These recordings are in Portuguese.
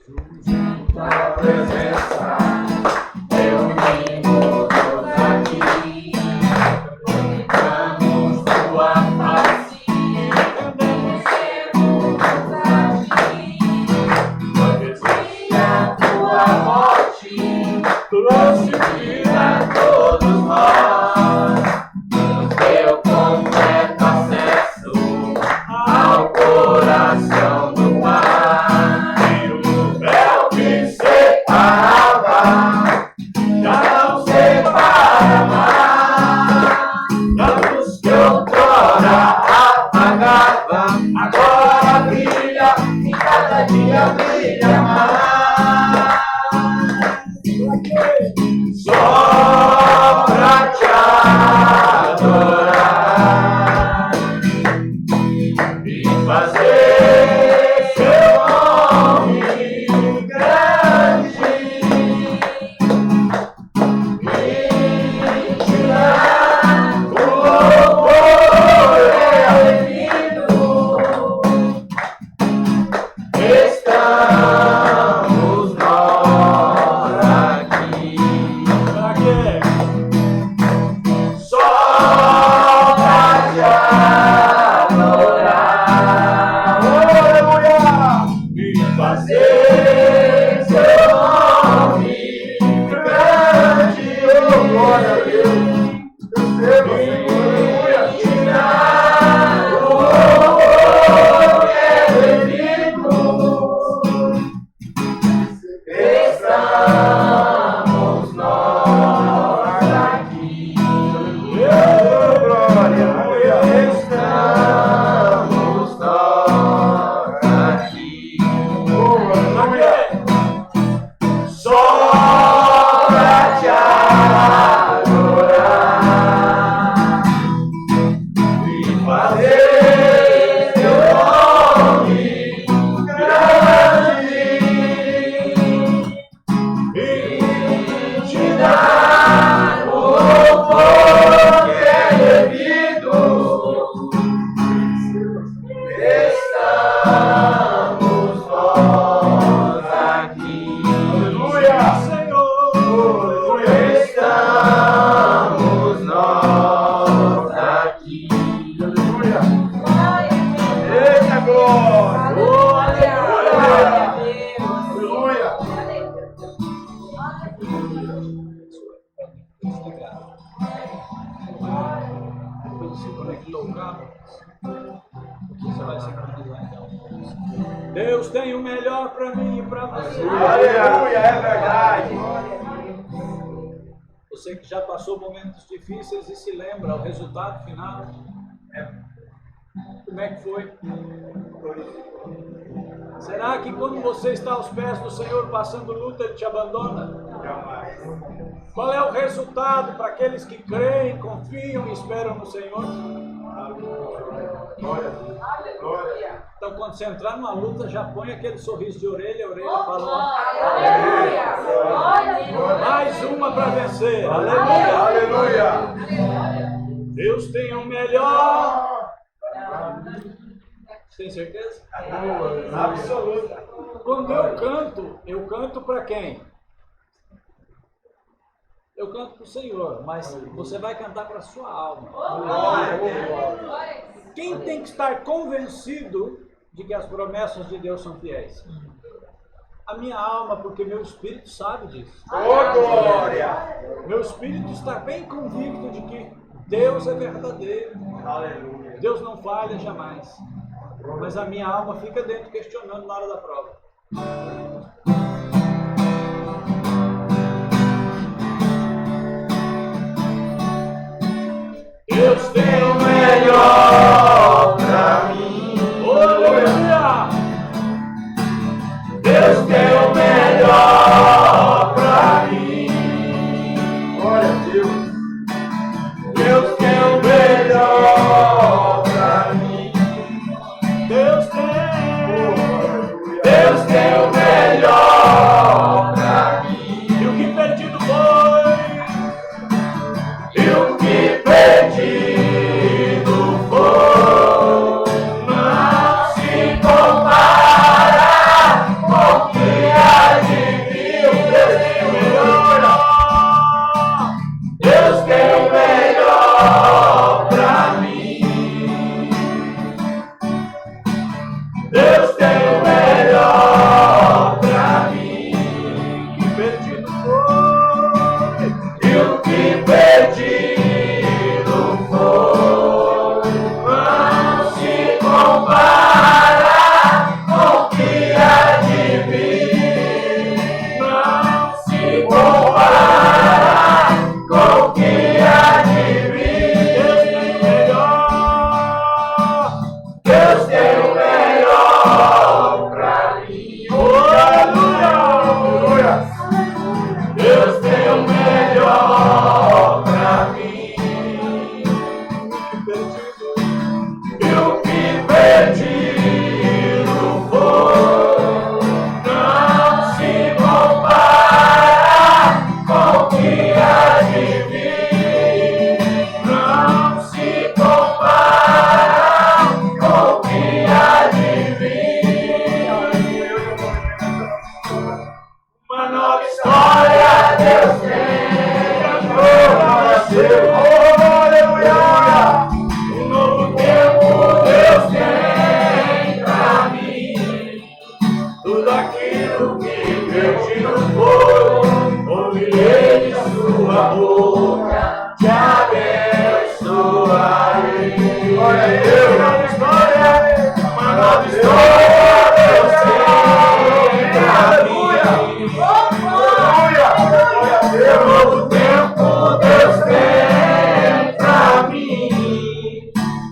Tua presença, reunimos aqui, contemplamos tua face, agradecemos a ti. Conhecia tua morte, trouxe vida a todos nós, nos deu completo acesso ao coração do Pai. O véu que separava já não separa mais. A luz que outrora apagava agora brilha e cada dia brilha mais. Só pra te adorar e fazer seu nome grande e te dar o louvor devido. Estamos nós aqui. Só pra te adorar, aleluia, e fazer seu nome grande, oh glória a Deus, receba, Senhor, aleluia, te dar o louvor que é devido. Estamos nós aqui. Estamos nós aqui. Só pra te adorar e fazer teu nome grande e te dar o louvor que é devido. Estamos nós aqui. Aleluia, Senhor. Estamos nós aqui. Aleluia. Eita glória. Oh, aleluia. Aleluia. Depois você conectou o cabo, você vai sincronizar então. Deus tem o melhor para mim e para você. Aleluia, é verdade. Você que já passou momentos difíceis e se lembra o resultado final. Como é que foi? Será que quando você está aos pés do Senhor passando luta, Ele te abandona? Jamais. Qual é o resultado para aqueles que creem, confiam e esperam no Senhor? Glória. Glória. Então, quando você entrar numa luta, já põe aquele sorriso de orelha a orelha, fala, mais uma para vencer. Aleluia. Aleluia. Deus tem o melhor. Você tem certeza? Absoluta. Quando eu canto para quem? Eu canto para o Senhor, mas você vai cantar para a sua alma. Quem tem que estar convencido de que as promessas de Deus são fiéis? A minha alma, porque meu espírito sabe disso. Oh, glória. Meu espírito está bem convicto de que Deus é verdadeiro. Aleluia. Deus não falha jamais. Mas a minha alma fica dentro questionando na hora da prova. Deus tem o melhor pra mim. Aleluia! Deus tem o melhor pra mim. Glória a Deus. Deus tem o melhor pra mim. Deus tem o melhor pra mim. E o que perdido foi? E o que perdido foi não se compara com o que aquilo que verde no fogo, ouvirei de sua boca, te abençoarei. Glória a Deus, uma nova história, Deus tem pra mim. Aleluia, glória a Deus, um novo tempo Deus tem pra mim.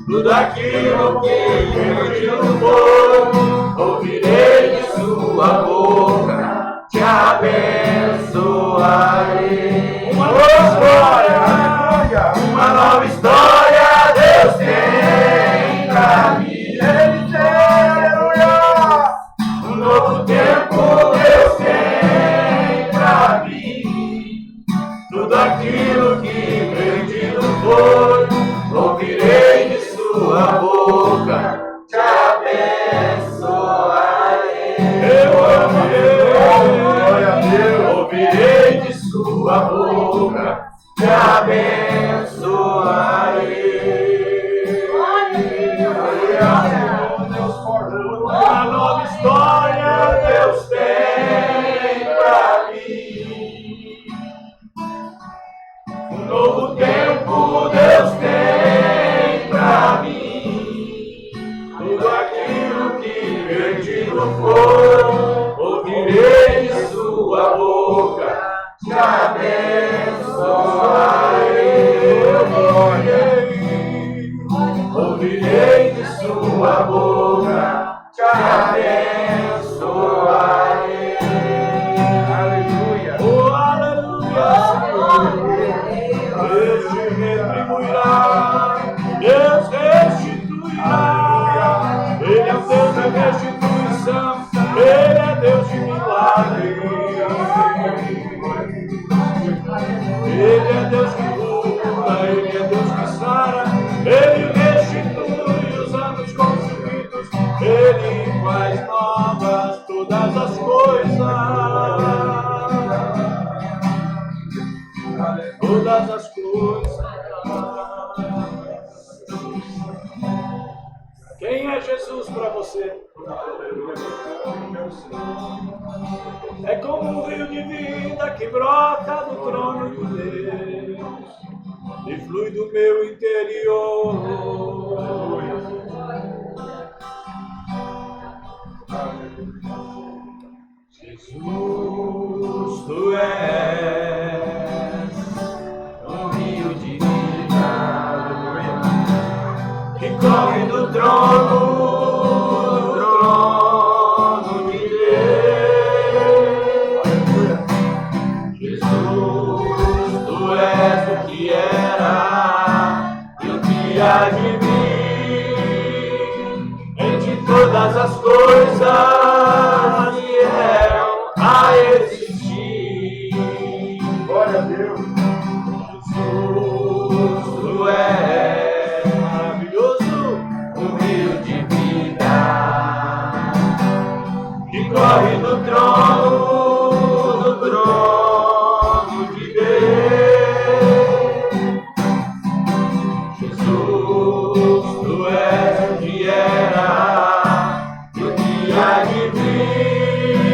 Tudo aquilo que verde no fogo, ouvirei de sua boca, te abençoarei. Uma nova história Deus tem pra mim. Um novo tempo Deus tem pra mim. Tudo aquilo que verde no fogo, ouvirei de sua boca, te abençoarei. Eu ouvirei de sua boca, te abençoarei. Uma nova história Deus tem pra mim. Um novo tempo Deus tem pra mim. Tudo aquilo que verde no fogo, ouvirei de sua boca, te abençoarei. Ouvirei de sua boca, te abençoarei. Aleluia. Oh, aleluia. Deus te retribuirá, Deus restituirá. Ele é o Deus de restituição, Ele é Deus de milagre. Ele é Deus que cura, Ele é Deus que sara, Ele restitui os anos consumidos, Ele faz novas todas as coisas. Todas as coisas. Quem é Jesus para você? É como um rio de vida que brota do trono de Deus e flui do meu interior. Jesus, tu és um rio de vida que corre do trono de Deus. Jesus, tu és o que era e o que há de vir. Em ti todas as coisas vieram a existir. Glória a Deus. Jesus, tu és maravilhoso, um rio de vida que corre do trono de Deus. Jesus, tu és o que era e o que há de vir.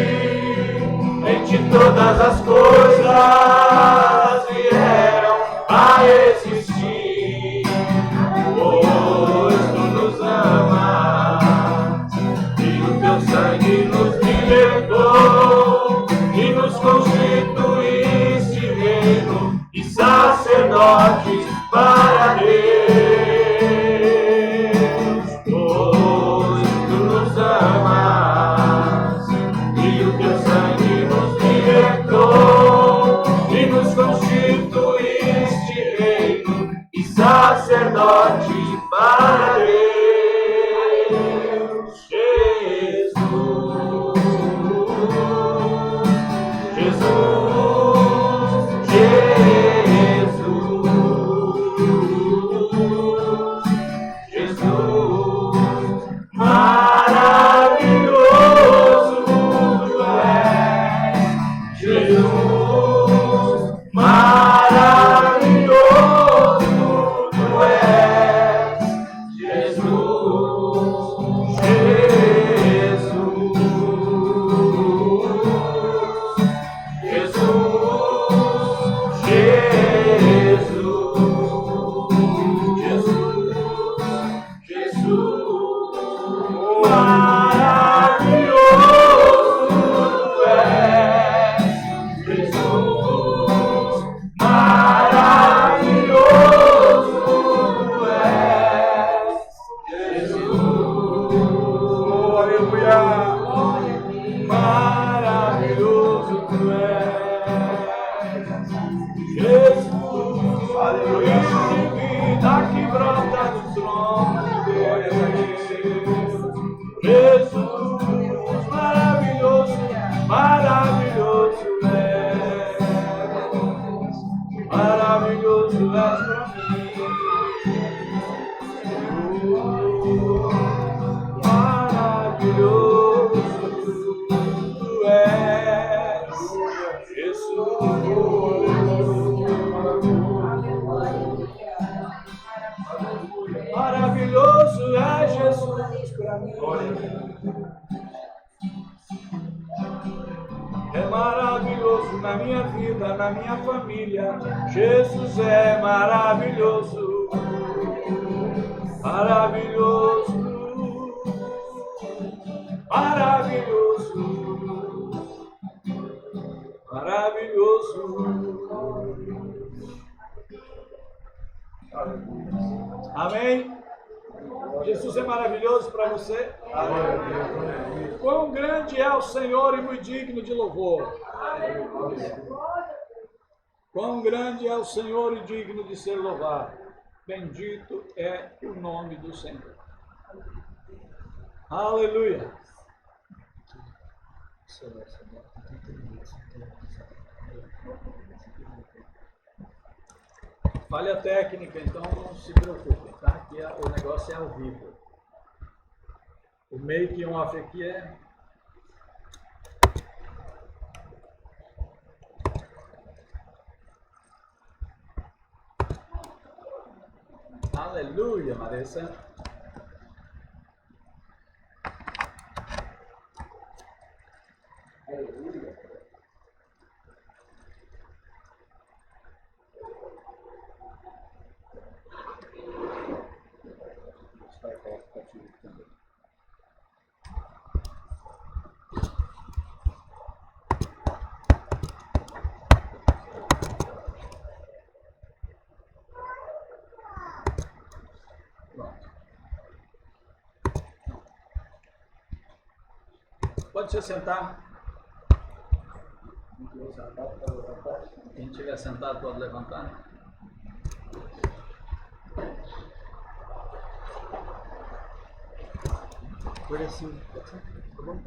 Em ti todas as coisas vieram a existir. Pois tu nos amas e o teu sangue nos libertou e nos constituíste reino e sacerdotes para Deus. Pois tu nos amas e o teu sangue nos libertou e nos constituíste reino e sacerdote para Deus. Jesus, Jesus, Jesus, Jesus, maravilhoso tu és. Maravilhoso és, maravilhoso és pra mim. Maravilhoso tu és, Jesus. Maravilhoso é Jesus pra mim. É maravilhoso na minha vida, na minha família. Jesus é maravilhoso. Maravilhoso. Maravilhoso. Maravilhoso. Amém? Jesus é maravilhoso para você? Amém. Quão grande é o Senhor e muito digno de louvor. Quão grande é o Senhor e digno de ser louvado. Bendito é o nome do Senhor. Aleluia. Falha técnica, então não se preocupe, tá? Aqui o negócio é ao vivo. O make off aqui é... Aleluia, Marissa. Aleluia. Pode se sentar. Quem estiver sentado pode levantar. Por assim, tá bom?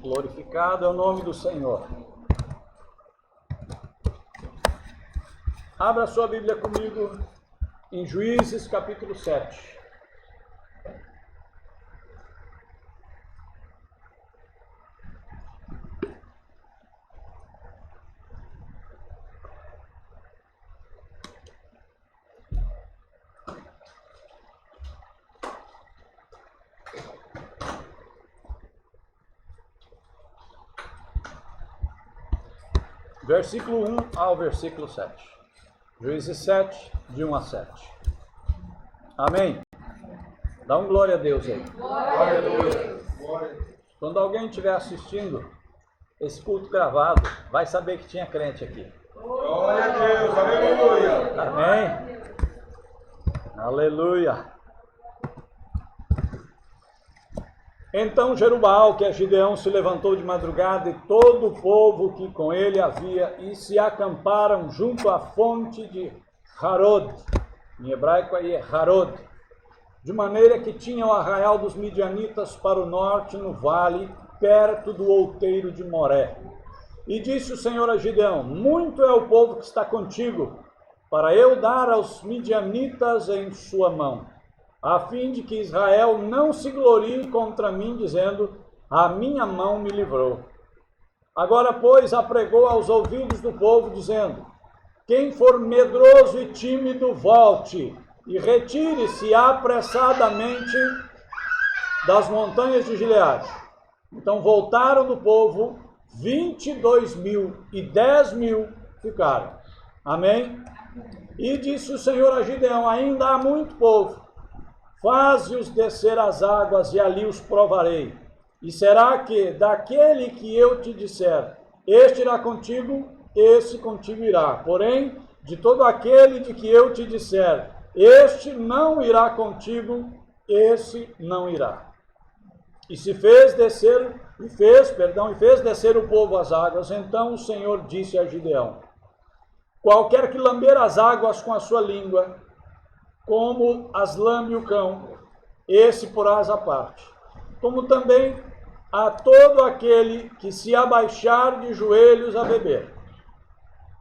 Glorificado é o nome do Senhor. Abra sua Bíblia comigo em Juízes capítulo 7. Versículo 1 ao versículo 7. Juízes 7, de 1 a 7. Amém? Dá um glória a Deus aí. Glória a Deus. Quando alguém estiver assistindo esse culto gravado, vai saber que tinha crente aqui. Glória a Deus. Aleluia. Amém? Aleluia. Então Jerubbaal, que é Gideão, se levantou de madrugada, e todo o povo que com ele havia, e se acamparam junto à fonte de Harod. Em hebraico aí é Harod. De maneira que tinha o arraial dos midianitas para o norte, no vale, perto do outeiro de Moré. E disse o Senhor a Gideão: muito é o povo que está contigo, para eu dar aos midianitas em sua mão, a fim de que Israel não se glorie contra mim, dizendo: a minha mão me livrou. Agora, pois, apregou aos ouvidos do povo, dizendo: quem for medroso e tímido, volte e retire-se apressadamente das montanhas de Gileade. Então voltaram do povo 22.000, e 10.000 ficaram. Amém? E disse o Senhor a Gideão: ainda há muito povo. Faze-os descer as águas, e ali os provarei. E será que daquele que eu te disser, este irá contigo, esse contigo irá. Porém, de todo aquele de que eu te disser, este não irá contigo, esse não irá. E fez descer o povo às águas. Então o Senhor disse a Gideão: qualquer que lamber as águas com a sua língua, como as lame o cão, esse porás à parte. Como também a todo aquele que se abaixar de joelhos a beber.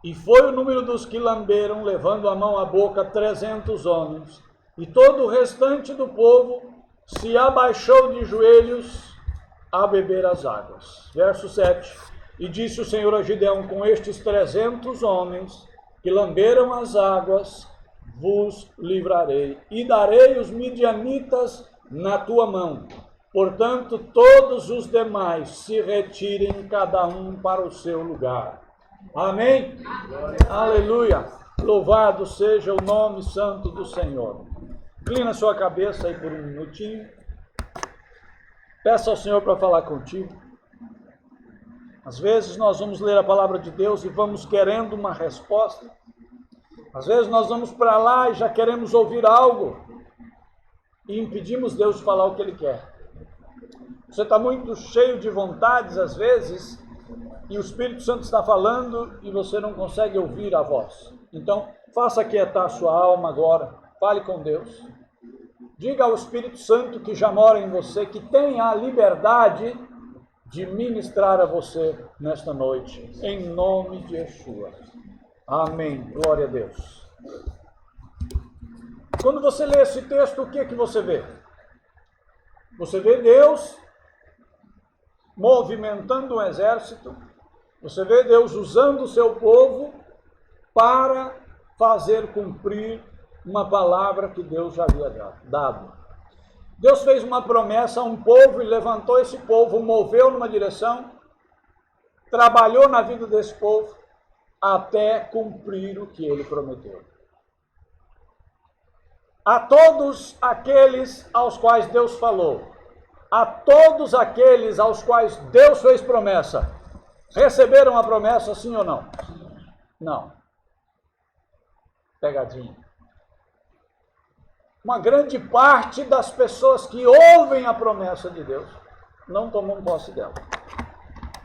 E foi o número dos que lamberam, levando a mão à boca, 300 homens. E todo o restante do povo se abaixou de joelhos a beber as águas. Verso 7. E disse o Senhor a Gideão: com estes 300 homens que lamberam as águas, vos livrarei, e darei os midianitas na tua mão. Portanto, todos os demais se retirem, cada um para o seu lugar. Amém? Aleluia! Louvado seja o nome santo do Senhor. Inclina sua cabeça aí por um minutinho. Peça ao Senhor para falar contigo. Às vezes nós vamos ler a palavra de Deus e vamos querendo uma resposta. Às vezes nós vamos para lá e já queremos ouvir algo e impedimos Deus de falar o que Ele quer. Você está muito cheio de vontades às vezes e o Espírito Santo está falando e você não consegue ouvir a voz. Então, faça aquietar a sua alma agora. Fale com Deus. Diga ao Espírito Santo que já mora em você, que tem a liberdade de ministrar a você nesta noite, em nome de Yeshua. Amém. Glória a Deus. Quando você lê esse texto, o que é que você vê? Você vê Deus movimentando um exército, você vê Deus usando o seu povo para fazer cumprir uma palavra que Deus já havia dado. Deus fez uma promessa a um povo e levantou esse povo, moveu numa direção, trabalhou na vida desse povo até cumprir o que ele prometeu. A todos aqueles aos quais Deus falou, a todos aqueles aos quais Deus fez promessa, receberam a promessa, sim ou não? Não. Pegadinha. Uma grande parte das pessoas que ouvem a promessa de Deus não tomam posse dela.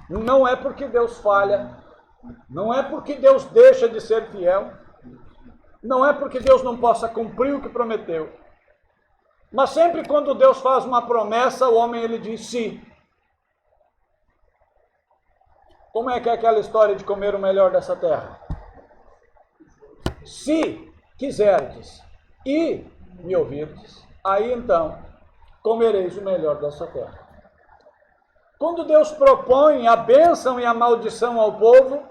Não é porque Deus falha, não é porque Deus deixa de ser fiel, não é porque Deus não possa cumprir o que prometeu. Mas sempre quando Deus faz uma promessa, o homem ele diz sim. Como é que é aquela história de comer o melhor dessa terra? Se quiserdes e me ouvirdes, aí então comereis o melhor dessa terra. Quando Deus propõe a bênção e a maldição ao povo,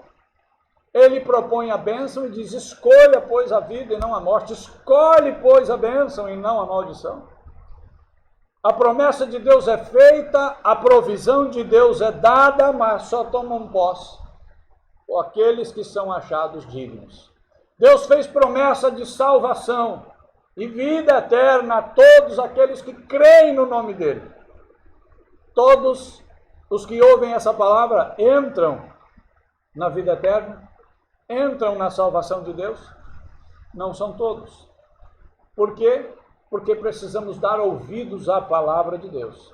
Ele propõe a bênção e diz: escolha, pois, a vida e não a morte. Escolhe, pois, a bênção e não a maldição. A promessa de Deus é feita, a provisão de Deus é dada, mas só tomam posse aqueles que são achados dignos. Deus fez promessa de salvação e vida eterna a todos aqueles que creem no nome dele. Todos os que ouvem essa palavra entram na vida eterna, entram na salvação de Deus. Não são todos. Por quê? Porque precisamos dar ouvidos à palavra de Deus.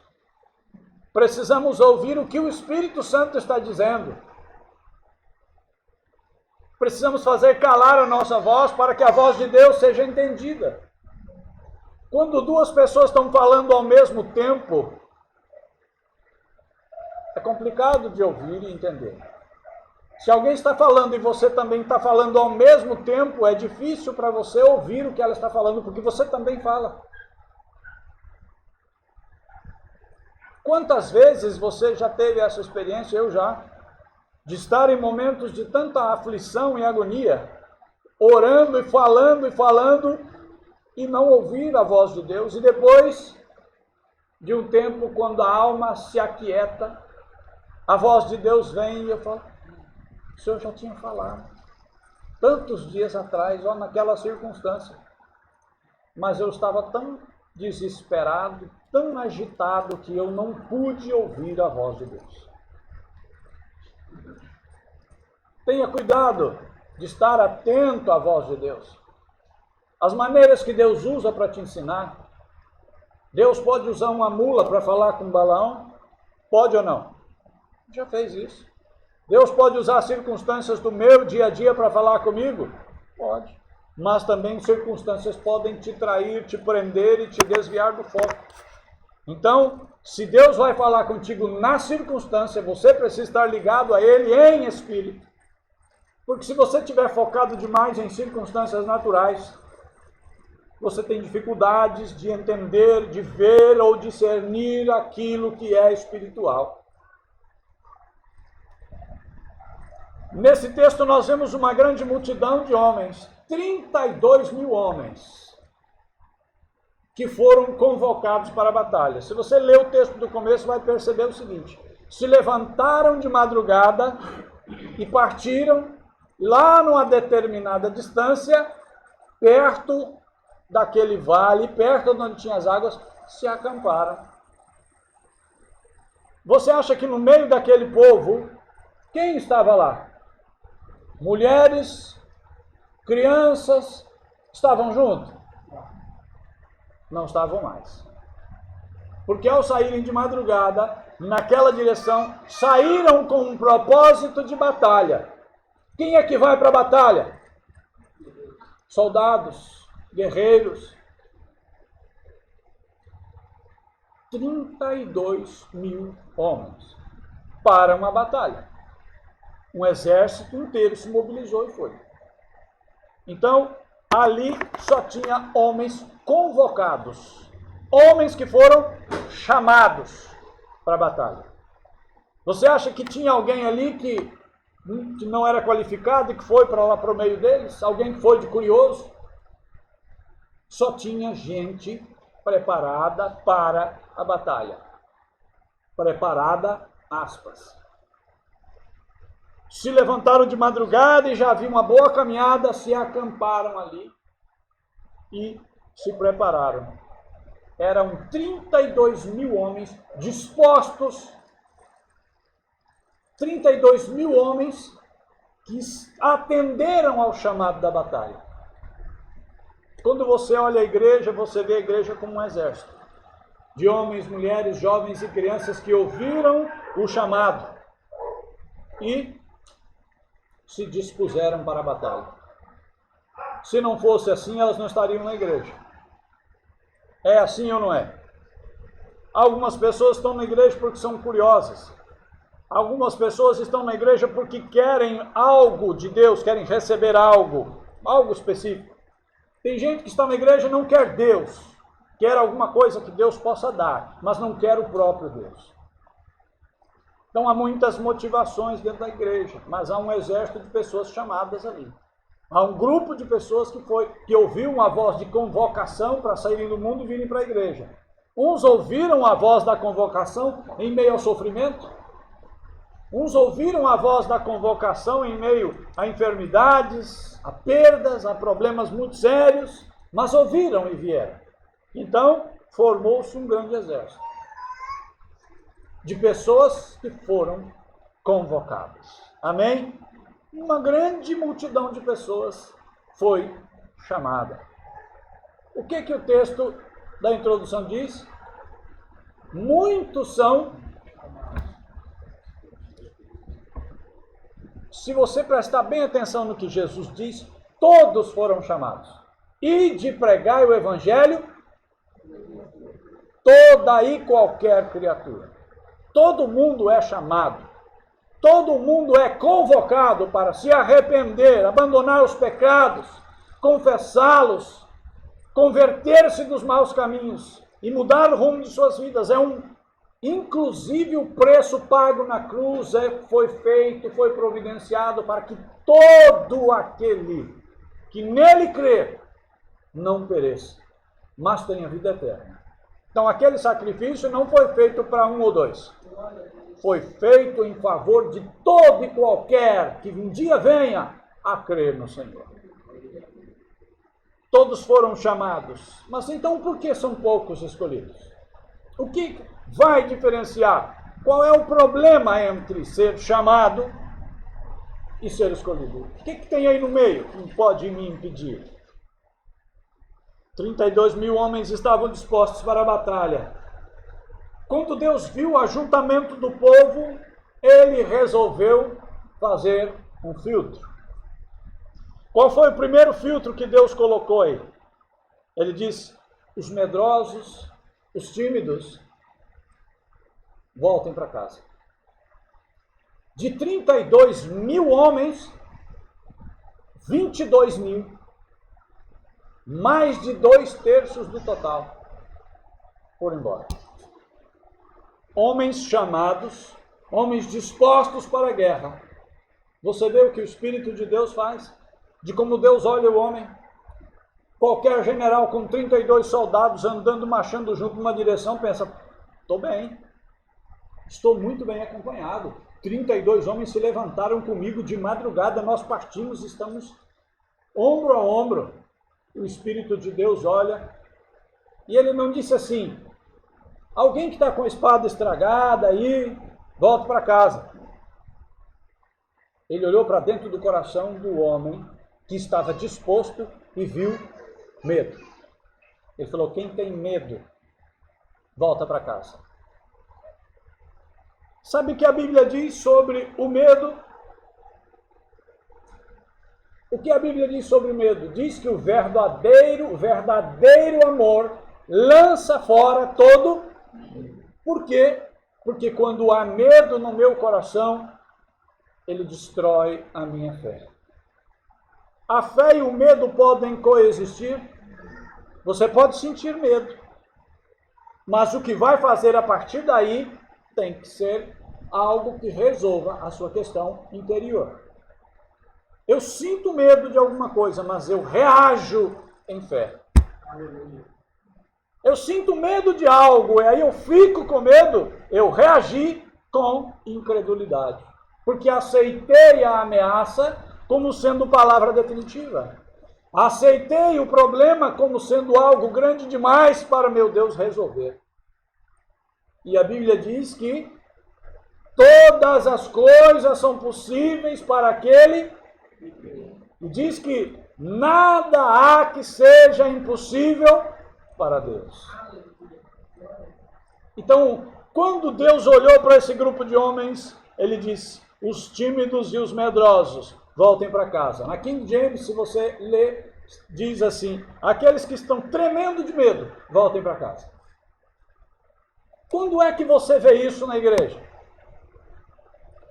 Precisamos ouvir o que o Espírito Santo está dizendo. Precisamos fazer calar a nossa voz para que a voz de Deus seja entendida. Quando duas pessoas estão falando ao mesmo tempo, é complicado de ouvir e entender. Se alguém está falando e você também está falando ao mesmo tempo, é difícil para você ouvir o que ela está falando, porque você também fala. Quantas vezes você já teve essa experiência, eu já, de estar em momentos de tanta aflição e agonia, orando e falando, e não ouvir a voz de Deus, e depois de um tempo, quando a alma se aquieta, a voz de Deus vem e eu falo: o Senhor já tinha falado, tantos dias atrás, ó, naquela circunstância, mas eu estava tão desesperado, tão agitado, que eu não pude ouvir a voz de Deus. Tenha cuidado de estar atento à voz de Deus. As maneiras que Deus usa para te ensinar. Deus pode usar uma mula para falar com Balaão? Pode ou não? Já fez isso. Deus pode usar circunstâncias do meu dia a dia para falar comigo? Pode. mas também circunstâncias podem te trair, te prender e te desviar do foco. Então, se Deus vai falar contigo na circunstância, você precisa estar ligado a Ele em espírito. Porque se você estiver focado demais em circunstâncias naturais, você tem dificuldades de entender, de ver ou discernir aquilo que é espiritual. Nesse texto nós vemos uma grande multidão de homens, 32 mil homens, que foram convocados para a batalha. Se você ler o texto do começo, vai perceber o seguinte: se levantaram de madrugada e partiram lá numa determinada distância, perto daquele vale, perto de onde tinha as águas, se acamparam. Você acha que no meio daquele povo, quem estava lá? Mulheres, crianças, estavam juntos? Não estavam mais. Porque ao saírem de madrugada, naquela direção, saíram com um propósito de batalha. Quem é que vai para a batalha? Soldados, guerreiros. 32 mil homens para uma batalha. Um exército inteiro se mobilizou e foi. Então, ali só tinha homens convocados. Homens que foram chamados para a batalha. Você acha que tinha alguém ali que não era qualificado e que foi para lá para o meio deles? Alguém que foi de curioso? Só tinha gente preparada para a batalha. Preparada, aspas. Se levantaram de madrugada e já havia uma boa caminhada, se acamparam ali e se prepararam. Eram 32 mil homens dispostos, 32 mil homens que atenderam ao chamado da batalha. Quando você olha a igreja, você vê a igreja como um exército de homens, mulheres, jovens e crianças que ouviram o chamado e se dispuseram para a batalha. Se não fosse assim, elas não estariam na igreja. É assim ou não é? Algumas pessoas estão na igreja porque são curiosas. Algumas pessoas estão na igreja porque querem algo de Deus, querem receber algo específico. Tem gente que está na igreja e não quer Deus, quer alguma coisa que Deus possa dar, mas não quer o próprio Deus. Então há muitas motivações dentro da igreja, mas há um exército de pessoas chamadas ali. Há um grupo de pessoas que ouviu uma voz de convocação para saírem do mundo e virem para a igreja. Uns ouviram a voz da convocação em meio ao sofrimento. Uns ouviram a voz da convocação em meio a enfermidades, a perdas, a problemas muito sérios, mas ouviram e vieram. Então, formou-se um grande exército de pessoas que foram convocadas. Amém? Uma grande multidão de pessoas foi chamada. O que o texto da introdução diz? Muitos são. Se você prestar bem atenção no que Jesus diz, todos foram chamados. E de pregar o evangelho, toda e qualquer criatura. Todo mundo é chamado. Todo mundo é convocado para se arrepender, abandonar os pecados, confessá-los, converter-se dos maus caminhos e mudar o rumo de suas vidas. Inclusive o preço pago na cruz foi providenciado para que todo aquele que nele crer não pereça, mas tenha vida eterna. Então aquele sacrifício não foi feito para um ou dois. Foi feito em favor de todo e qualquer que um dia venha a crer no Senhor. Todos foram chamados. Mas então por que são poucos escolhidos? O que vai diferenciar? Qual é o problema entre ser chamado e ser escolhido? O que tem aí no meio que pode me impedir? 32 mil homens estavam dispostos para a batalha. Quando Deus viu o ajuntamento do povo, ele resolveu fazer um filtro. Qual foi o primeiro filtro que Deus colocou aí? Ele diz, os medrosos, os tímidos, voltem para casa. De 32 mil homens, 22 mil, mais de 2/3 do total, foram embora. Homens chamados, homens dispostos para a guerra. Você vê o que o Espírito de Deus faz? De como Deus olha o homem? Qualquer general com 32 soldados andando, marchando junto numa direção, pensa, estou bem, estou muito bem acompanhado. 32 homens se levantaram comigo de madrugada, nós partimos, estamos ombro a ombro. O Espírito de Deus olha, e ele não disse assim, alguém que está com a espada estragada aí, volta para casa. Ele olhou para dentro do coração do homem que estava disposto e viu medo. Ele falou, quem tem medo, volta para casa. Sabe o que a Bíblia diz sobre o medo? O que a Bíblia diz sobre o medo? Diz que o verdadeiro amor lança fora todo. Por quê? Porque quando há medo no meu coração, ele destrói a minha fé. A fé e o medo podem coexistir. Você pode sentir medo, mas o que vai fazer a partir daí tem que ser algo que resolva a sua questão interior. Eu sinto medo de alguma coisa, mas eu reajo em fé. Eu sinto medo de algo, e aí eu fico com medo, eu reagi com incredulidade. Porque aceitei a ameaça como sendo palavra definitiva. Aceitei o problema como sendo algo grande demais para meu Deus resolver. E a Bíblia diz que todas as coisas são possíveis para aquele, e diz que nada há que seja impossível para Deus. Então, quando Deus olhou para esse grupo de homens, ele disse, os tímidos e os medrosos, voltem para casa. Na King James, se você ler, diz assim, aqueles que estão tremendo de medo, voltem para casa. Quando é que você vê isso na igreja?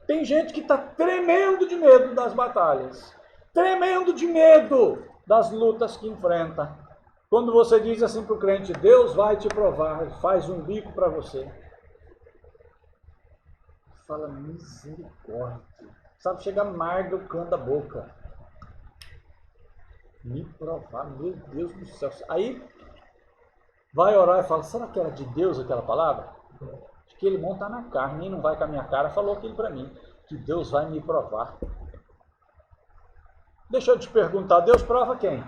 Tem gente que está tremendo de medo das batalhas, tremendo de medo das lutas que enfrenta. Quando você diz assim para o crente, Deus vai te provar, faz um bico para você. Fala, misericórdia. Sabe, chega amargo o canto da boca. Me provar, meu Deus do céu. Aí, vai orar e fala, será que era de Deus aquela palavra? Acho que ele monta na carne, nem não vai com a minha cara, falou aquilo para mim, que Deus vai me provar. Deixa eu te perguntar, Deus prova quem?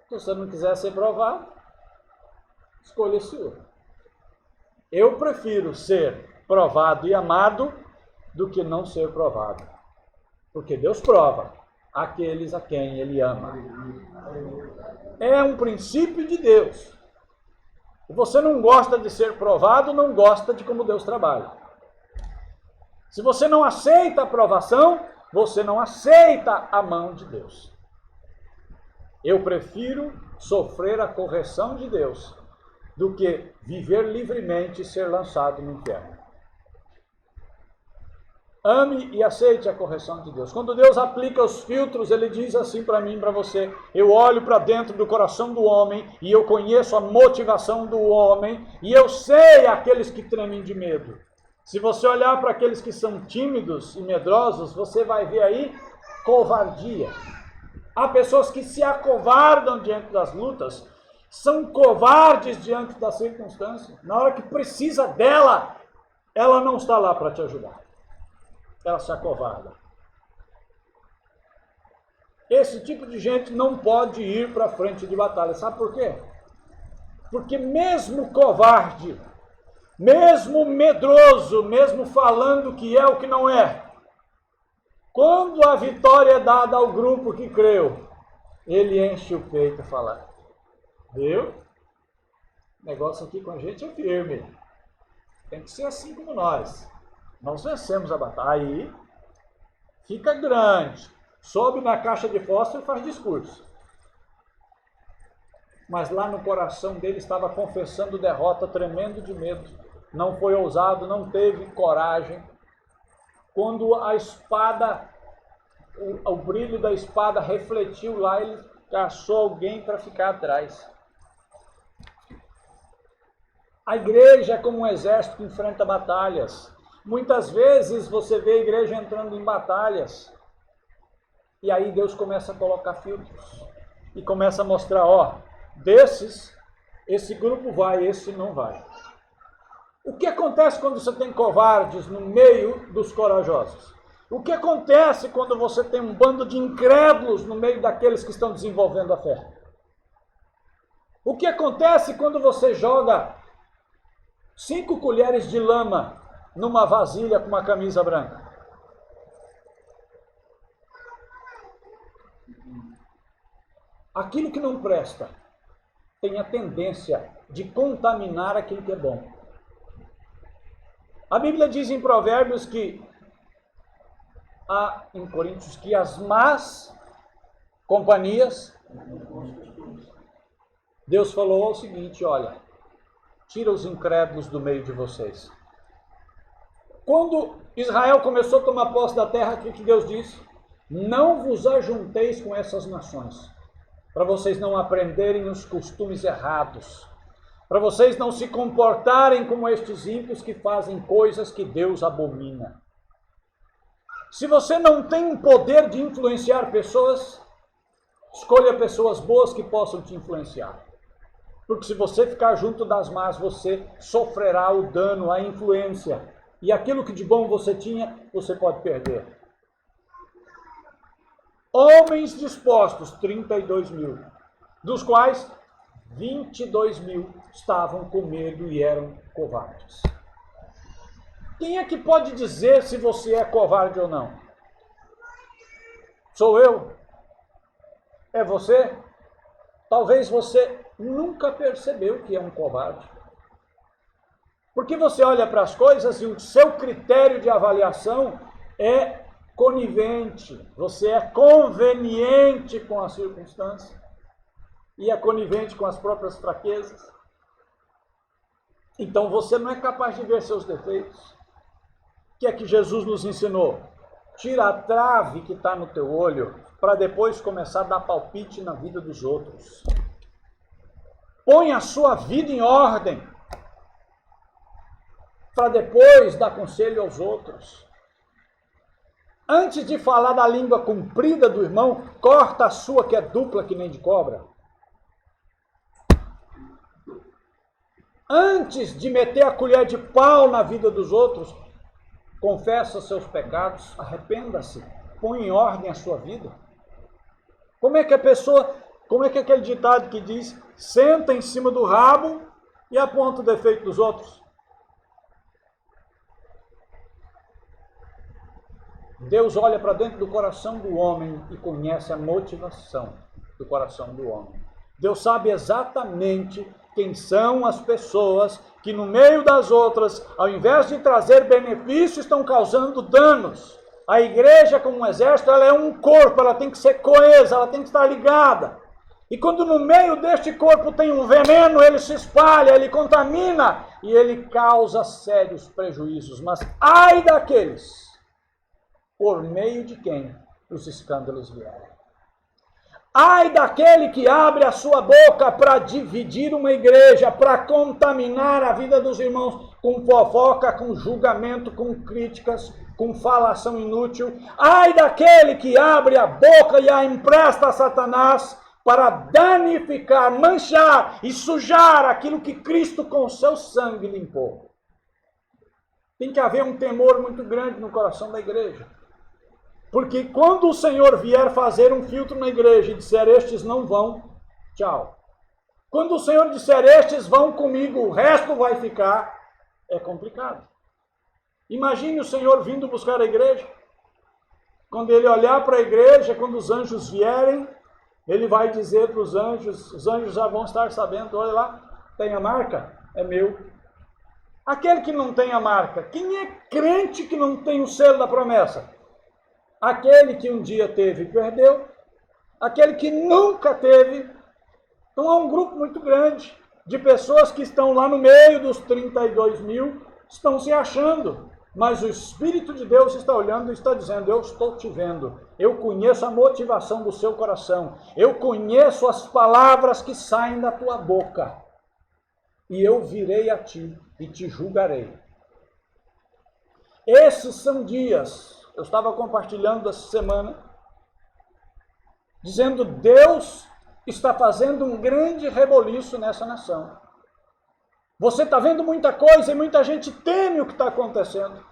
Se você não quiser ser provado, escolha a sua. Eu prefiro ser provado e amado do que não ser provado. Porque Deus prova aqueles a quem Ele ama. É um princípio de Deus. Se você não gosta de ser provado, não gosta de como Deus trabalha. Se você não aceita a provação, você não aceita a mão de Deus. Eu prefiro sofrer a correção de Deus do que viver livremente e ser lançado no inferno. Ame e aceite a correção de Deus. Quando Deus aplica os filtros, Ele diz assim para mim e para você, eu olho para dentro do coração do homem e eu conheço a motivação do homem e eu sei aqueles que tremem de medo. Se você olhar para aqueles que são tímidos e medrosos, você vai ver aí covardia. Há pessoas que se acovardam diante das lutas, são covardes diante das circunstâncias. Na hora que precisa dela, ela não está lá para te ajudar. Ela se acovarda. Esse tipo de gente não pode ir para a frente de batalha. Sabe por quê? Porque mesmo covarde, mesmo medroso, mesmo falando que é o que não é, quando a vitória é dada ao grupo que creu, ele enche o peito e fala, viu? O negócio aqui com a gente é firme. Tem que ser assim como nós. Nós vencemos a batalha. Aí fica grande, sobe na caixa de fósforo e faz discurso. Mas lá no coração dele estava confessando derrota, tremendo de medo. Não foi ousado, não teve coragem. Quando a espada, o brilho da espada refletiu lá, ele caçou alguém para ficar atrás. A igreja é como um exército que enfrenta batalhas. Muitas vezes você vê a igreja entrando em batalhas. E aí Deus começa a colocar filtros. E começa a mostrar, ó, desses, esse grupo vai, esse não vai. O que acontece quando você tem covardes no meio dos corajosos? O que acontece quando você tem um bando de incrédulos no meio daqueles que estão desenvolvendo a fé? O que acontece quando você joga 5 colheres de lama numa vasilha com uma camisa branca? Aquilo que não presta tem a tendência de contaminar aquilo que é bom. A Bíblia diz em Provérbios em Coríntios, que as más companhias, Deus falou o seguinte, olha, tira os incrédulos do meio de vocês. Quando Israel começou a tomar posse da terra, o que Deus disse? Não vos ajunteis com essas nações, para vocês não aprenderem os costumes errados, para vocês não se comportarem como estes ímpios que fazem coisas que Deus abomina. Se você não tem o poder de influenciar pessoas, escolha pessoas boas que possam te influenciar. Porque se você ficar junto das más, você sofrerá o dano, a influência. E aquilo que de bom você tinha, você pode perder. Homens dispostos, 32 mil, dos quais 22 mil estavam com medo e eram covardes. Quem é que pode dizer se você é covarde ou não? Sou eu? É você? Talvez você nunca percebeu que é um covarde. Porque você olha para as coisas e o seu critério de avaliação é conivente. Você é conveniente com a circunstância e é conivente com as próprias fraquezas. Então você não é capaz de ver seus defeitos. O que é que Jesus nos ensinou? Tira a trave que está no teu olho para depois começar a dar palpite na vida dos outros. Põe a sua vida em ordem para depois dar conselho aos outros. Antes de falar da língua comprida do irmão, corta a sua que é dupla que nem de cobra. Antes de meter a colher de pau na vida dos outros, confessa seus pecados, arrependa-se, põe em ordem a sua vida. Como é que aquele ditado que diz, senta em cima do rabo e aponta o defeito dos outros? Deus olha para dentro do coração do homem e conhece a motivação do coração do homem. Deus sabe exatamente quem são as pessoas que no meio das outras, ao invés de trazer benefícios, estão causando danos. A igreja, como um exército, ela é um corpo, ela tem que ser coesa, ela tem que estar ligada. E quando no meio deste corpo tem um veneno, ele se espalha, ele contamina e ele causa sérios prejuízos. Mas ai daqueles por meio de quem os escândalos vierem. Ai daquele que abre a sua boca para dividir uma igreja, para contaminar a vida dos irmãos com fofoca, com julgamento, com críticas, com falação inútil. Ai daquele que abre a boca e a empresta a Satanás para danificar, manchar e sujar aquilo que Cristo com seu sangue limpou. Tem que haver um temor muito grande no coração da igreja. Porque quando o Senhor vier fazer um filtro na igreja e disser, estes não vão, tchau. Quando o Senhor disser, estes vão comigo, o resto vai ficar, é complicado. Imagine o Senhor vindo buscar a igreja. Quando ele olhar para a igreja, quando os anjos vierem, ele vai dizer para os anjos já vão estar sabendo, olha lá, tem a marca? É meu. Aquele que não tem a marca, quem é crente que não tem o selo da promessa? aquele que um dia teve e perdeu, aquele que nunca teve. Então há um grupo muito grande de pessoas que estão lá no meio dos 32 mil, estão se achando, mas o Espírito de Deus está olhando e está dizendo: eu estou te vendo, eu conheço a motivação do seu coração, eu conheço as palavras que saem da tua boca, e eu virei a ti e te julgarei. Esses são dias, eu estava compartilhando essa semana, dizendo: Deus está fazendo um grande reboliço nessa nação. Você está vendo muita coisa e muita gente teme o que está acontecendo.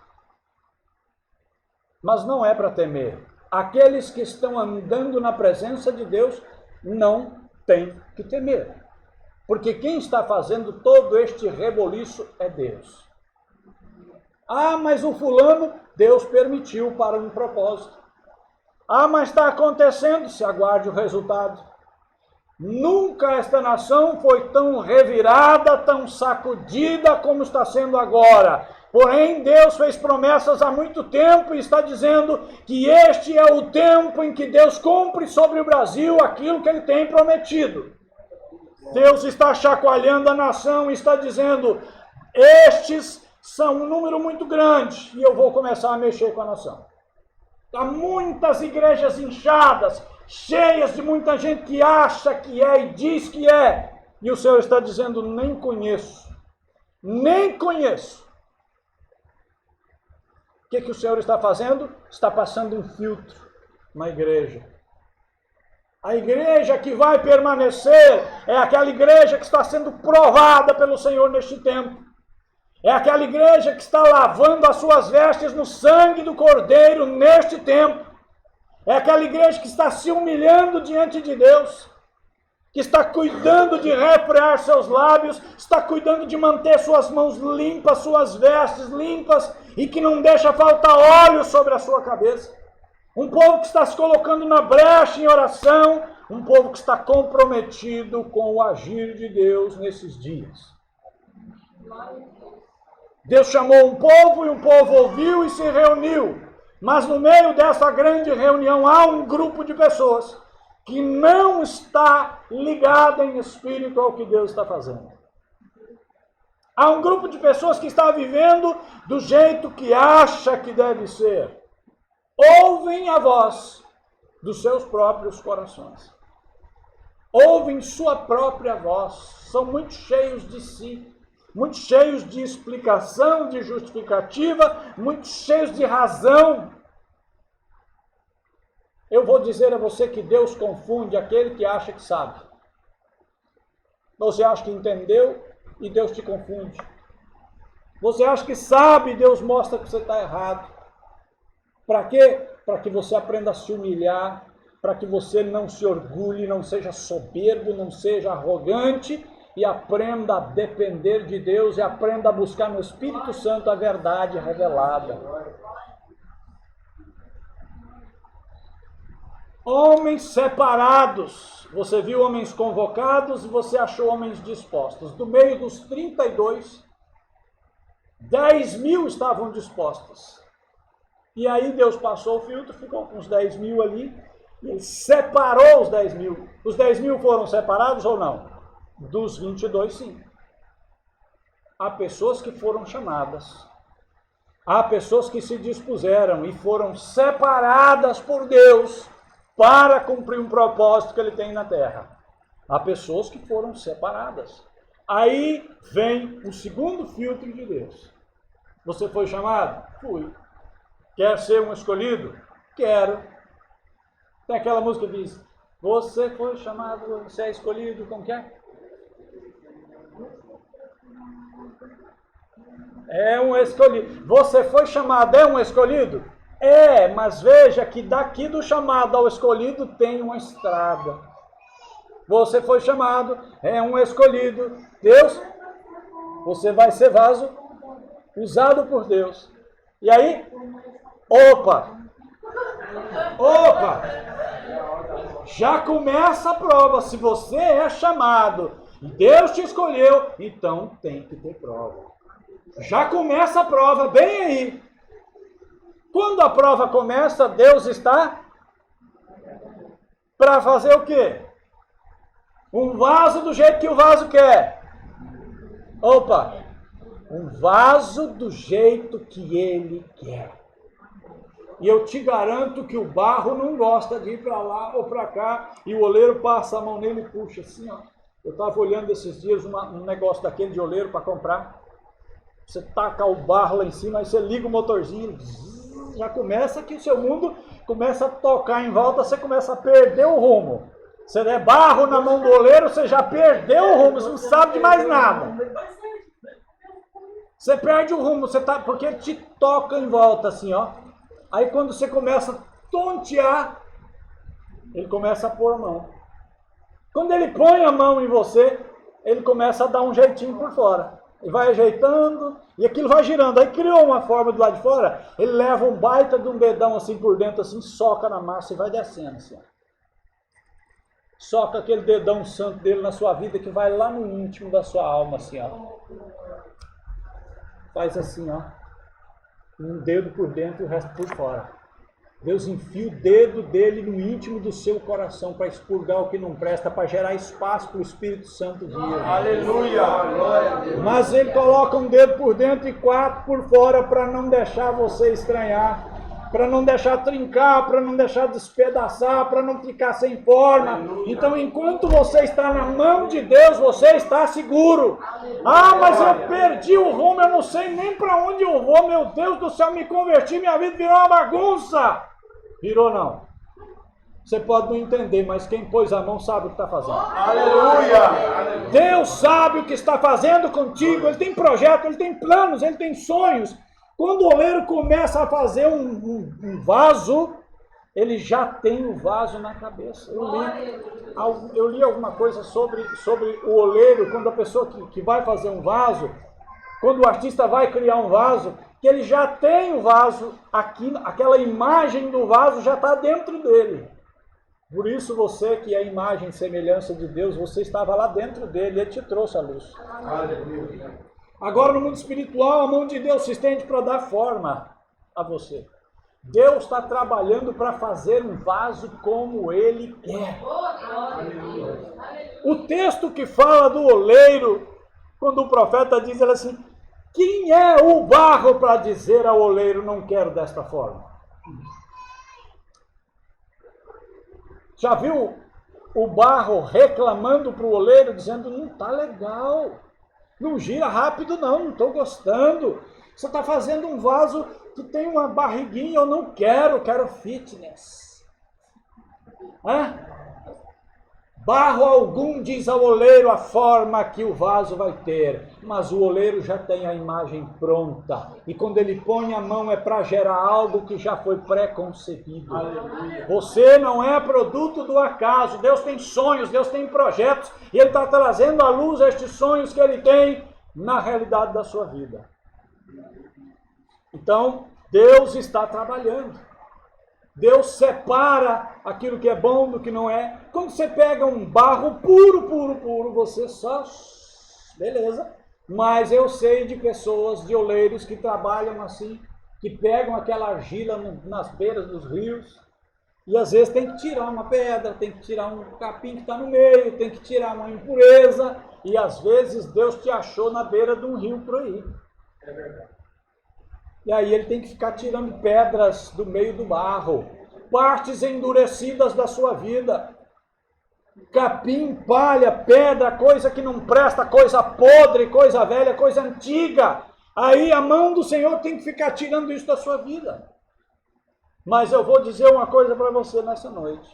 Mas não é para temer. Aqueles que estão andando na presença de Deus não têm que temer. Porque quem está fazendo todo este reboliço é Deus. Ah, mas o fulano, Deus permitiu para um propósito. Ah, mas está acontecendo, se aguarde o resultado. Nunca esta nação foi tão revirada, tão sacudida como está sendo agora. Porém, Deus fez promessas há muito tempo e está dizendo que este é o tempo em que Deus cumpre sobre o Brasil aquilo que Ele tem prometido. Deus está chacoalhando a nação e está dizendo: estes são um número muito grande e eu vou começar a mexer com a nação. Há muitas igrejas inchadas, cheias de muita gente que acha que é e diz que é. E o Senhor está dizendo: nem conheço. Nem conheço. O que o Senhor está fazendo? Está passando um filtro na igreja. A igreja que vai permanecer é aquela igreja que está sendo provada pelo Senhor neste tempo. É aquela igreja que está lavando as suas vestes no sangue do Cordeiro neste tempo. É aquela igreja que está se humilhando diante de Deus, que está cuidando de refrear seus lábios, está cuidando de manter suas mãos limpas, suas vestes limpas, e que não deixa faltar óleo sobre a sua cabeça. Um povo que está se colocando na brecha em oração, um povo que está comprometido com o agir de Deus nesses dias. Deus chamou um povo e um povo ouviu e se reuniu. Mas no meio dessa grande reunião há um grupo de pessoas que não está ligada em espírito ao que Deus está fazendo. Há um grupo de pessoas que está vivendo do jeito que acha que deve ser. Ouvem a voz dos seus próprios corações. Ouvem sua própria voz. São muito cheios de si. Muito cheios de explicação, de justificativa, muito cheios de razão. Eu vou dizer a você que Deus confunde aquele que acha que sabe. Você acha que entendeu e Deus te confunde. Você acha que sabe e Deus mostra que você está errado. Para quê? Para que você aprenda a se humilhar, para que você não se orgulhe, não seja soberbo, não seja arrogante, e aprenda a depender de Deus e aprenda a buscar no Espírito Santo a verdade revelada. Homens separados. Você viu homens convocados e você achou homens dispostos. Do meio dos 32, 10 mil estavam dispostos. E aí Deus passou o filtro, ficou com os 10 mil ali, e Ele separou os 10 mil. Os 10 mil foram separados ou não? Dos 22, sim. Há pessoas que foram chamadas. Há pessoas que se dispuseram e foram separadas por Deus para cumprir um propósito que Ele tem na terra. Há pessoas que foram separadas. Aí vem o segundo filtro de Deus. Você foi chamado? Fui. Quer ser um escolhido? Quero. Tem aquela música que diz: você foi chamado, você é escolhido, como que é? É um escolhido. Você foi chamado, é um escolhido? É, mas veja que daqui do chamado ao escolhido tem uma estrada. Você foi chamado, é um escolhido. Deus, você vai ser vaso usado por Deus. E aí, opa, já começa a prova. Se você é chamado e Deus te escolheu, então tem que ter prova. Já começa a prova, bem aí. Quando a prova começa, Deus está para fazer o quê? Um vaso do jeito que o vaso quer. Opa! Um vaso do jeito que ele quer. E eu te garanto que o barro não gosta de ir para lá ou para cá, e o oleiro passa a mão nele e puxa assim, ó. Eu estava olhando esses dias um negócio daquele de oleiro para comprar. Você taca o barro lá em cima, aí você liga o motorzinho, já começa que o seu mundo começa a tocar em volta, você começa a perder o rumo. Você der barro na mão do oleiro, você já perdeu o rumo, você não sabe de mais nada. Você perde o rumo, porque ele te toca em volta assim, ó. Aí quando você começa a tontear, ele começa a pôr a mão. Quando ele põe a mão em você, ele começa a dar um jeitinho por fora. E vai ajeitando, e aquilo vai girando. Aí criou uma forma do lado de fora, ele leva um baita de um dedão assim por dentro, assim, soca na massa e vai descendo assim, ó. Soca aquele dedão santo dele na sua vida, que vai lá no íntimo da sua alma, assim, ó. Faz assim, ó. Um dedo por dentro e o resto por fora. Deus enfia o dedo dele no íntimo do seu coração para expurgar o que não presta, para gerar espaço para o Espírito Santo vir. Aleluia! Glória a Deus! Mas ele coloca um dedo por dentro e 4 por fora para não deixar você estranhar, para não deixar trincar, para não deixar despedaçar, para não ficar sem forma. Aleluia. Então, enquanto você está na mão de Deus, você está seguro. Ah, mas eu perdi o rumo, eu não sei nem para onde eu vou, meu Deus do céu, me converti, minha vida virou uma bagunça. Virou não. Você pode não entender, mas quem pôs a mão sabe o que está fazendo. Aleluia! Deus sabe o que está fazendo contigo, Ele tem projeto, Ele tem planos, Ele tem sonhos. Quando o oleiro começa a fazer um vaso, ele já tem o vaso na cabeça. Eu li alguma coisa sobre o oleiro, quando a pessoa que vai fazer um vaso, quando o artista vai criar um vaso, que ele já tem o vaso aqui, aquela imagem do vaso já está dentro dele. Por isso você que é a imagem e semelhança de Deus, você estava lá dentro dele, ele te trouxe a luz. Aleluia! Agora no mundo espiritual, a mão de Deus se estende para dar forma a você. Deus está trabalhando para fazer um vaso como Ele quer. O texto que fala do oleiro, quando o profeta diz ele assim, quem é o barro para dizer ao oleiro, não quero desta forma? Já viu o barro reclamando para o oleiro, dizendo, não está legal, não gira rápido não estou gostando. Você está fazendo um vaso que tem uma barriguinha, eu não quero fitness. Barro algum diz ao oleiro a forma que o vaso vai ter, mas o oleiro já tem a imagem pronta. E quando ele põe a mão é para gerar algo que já foi pré-concebido. Aleluia. Você não é produto do acaso. Deus tem sonhos, Deus tem projetos, e Ele está trazendo à luz estes sonhos que Ele tem na realidade da sua vida. Então, Deus está trabalhando. Deus separa aquilo que é bom do que não é. Quando você pega um barro puro, você só... Beleza. Mas eu sei de pessoas, de oleiros que trabalham assim, que pegam aquela argila nas beiras dos rios, e às vezes tem que tirar uma pedra, tem que tirar um capim que está no meio, tem que tirar uma impureza, e às vezes Deus te achou na beira de um rio por aí. É verdade. E aí ele tem que ficar tirando pedras do meio do barro, partes endurecidas da sua vida, capim, palha, pedra, coisa que não presta, coisa podre, coisa velha, coisa antiga. Aí a mão do Senhor tem que ficar tirando isso da sua vida. Mas eu vou dizer uma coisa para você nessa noite.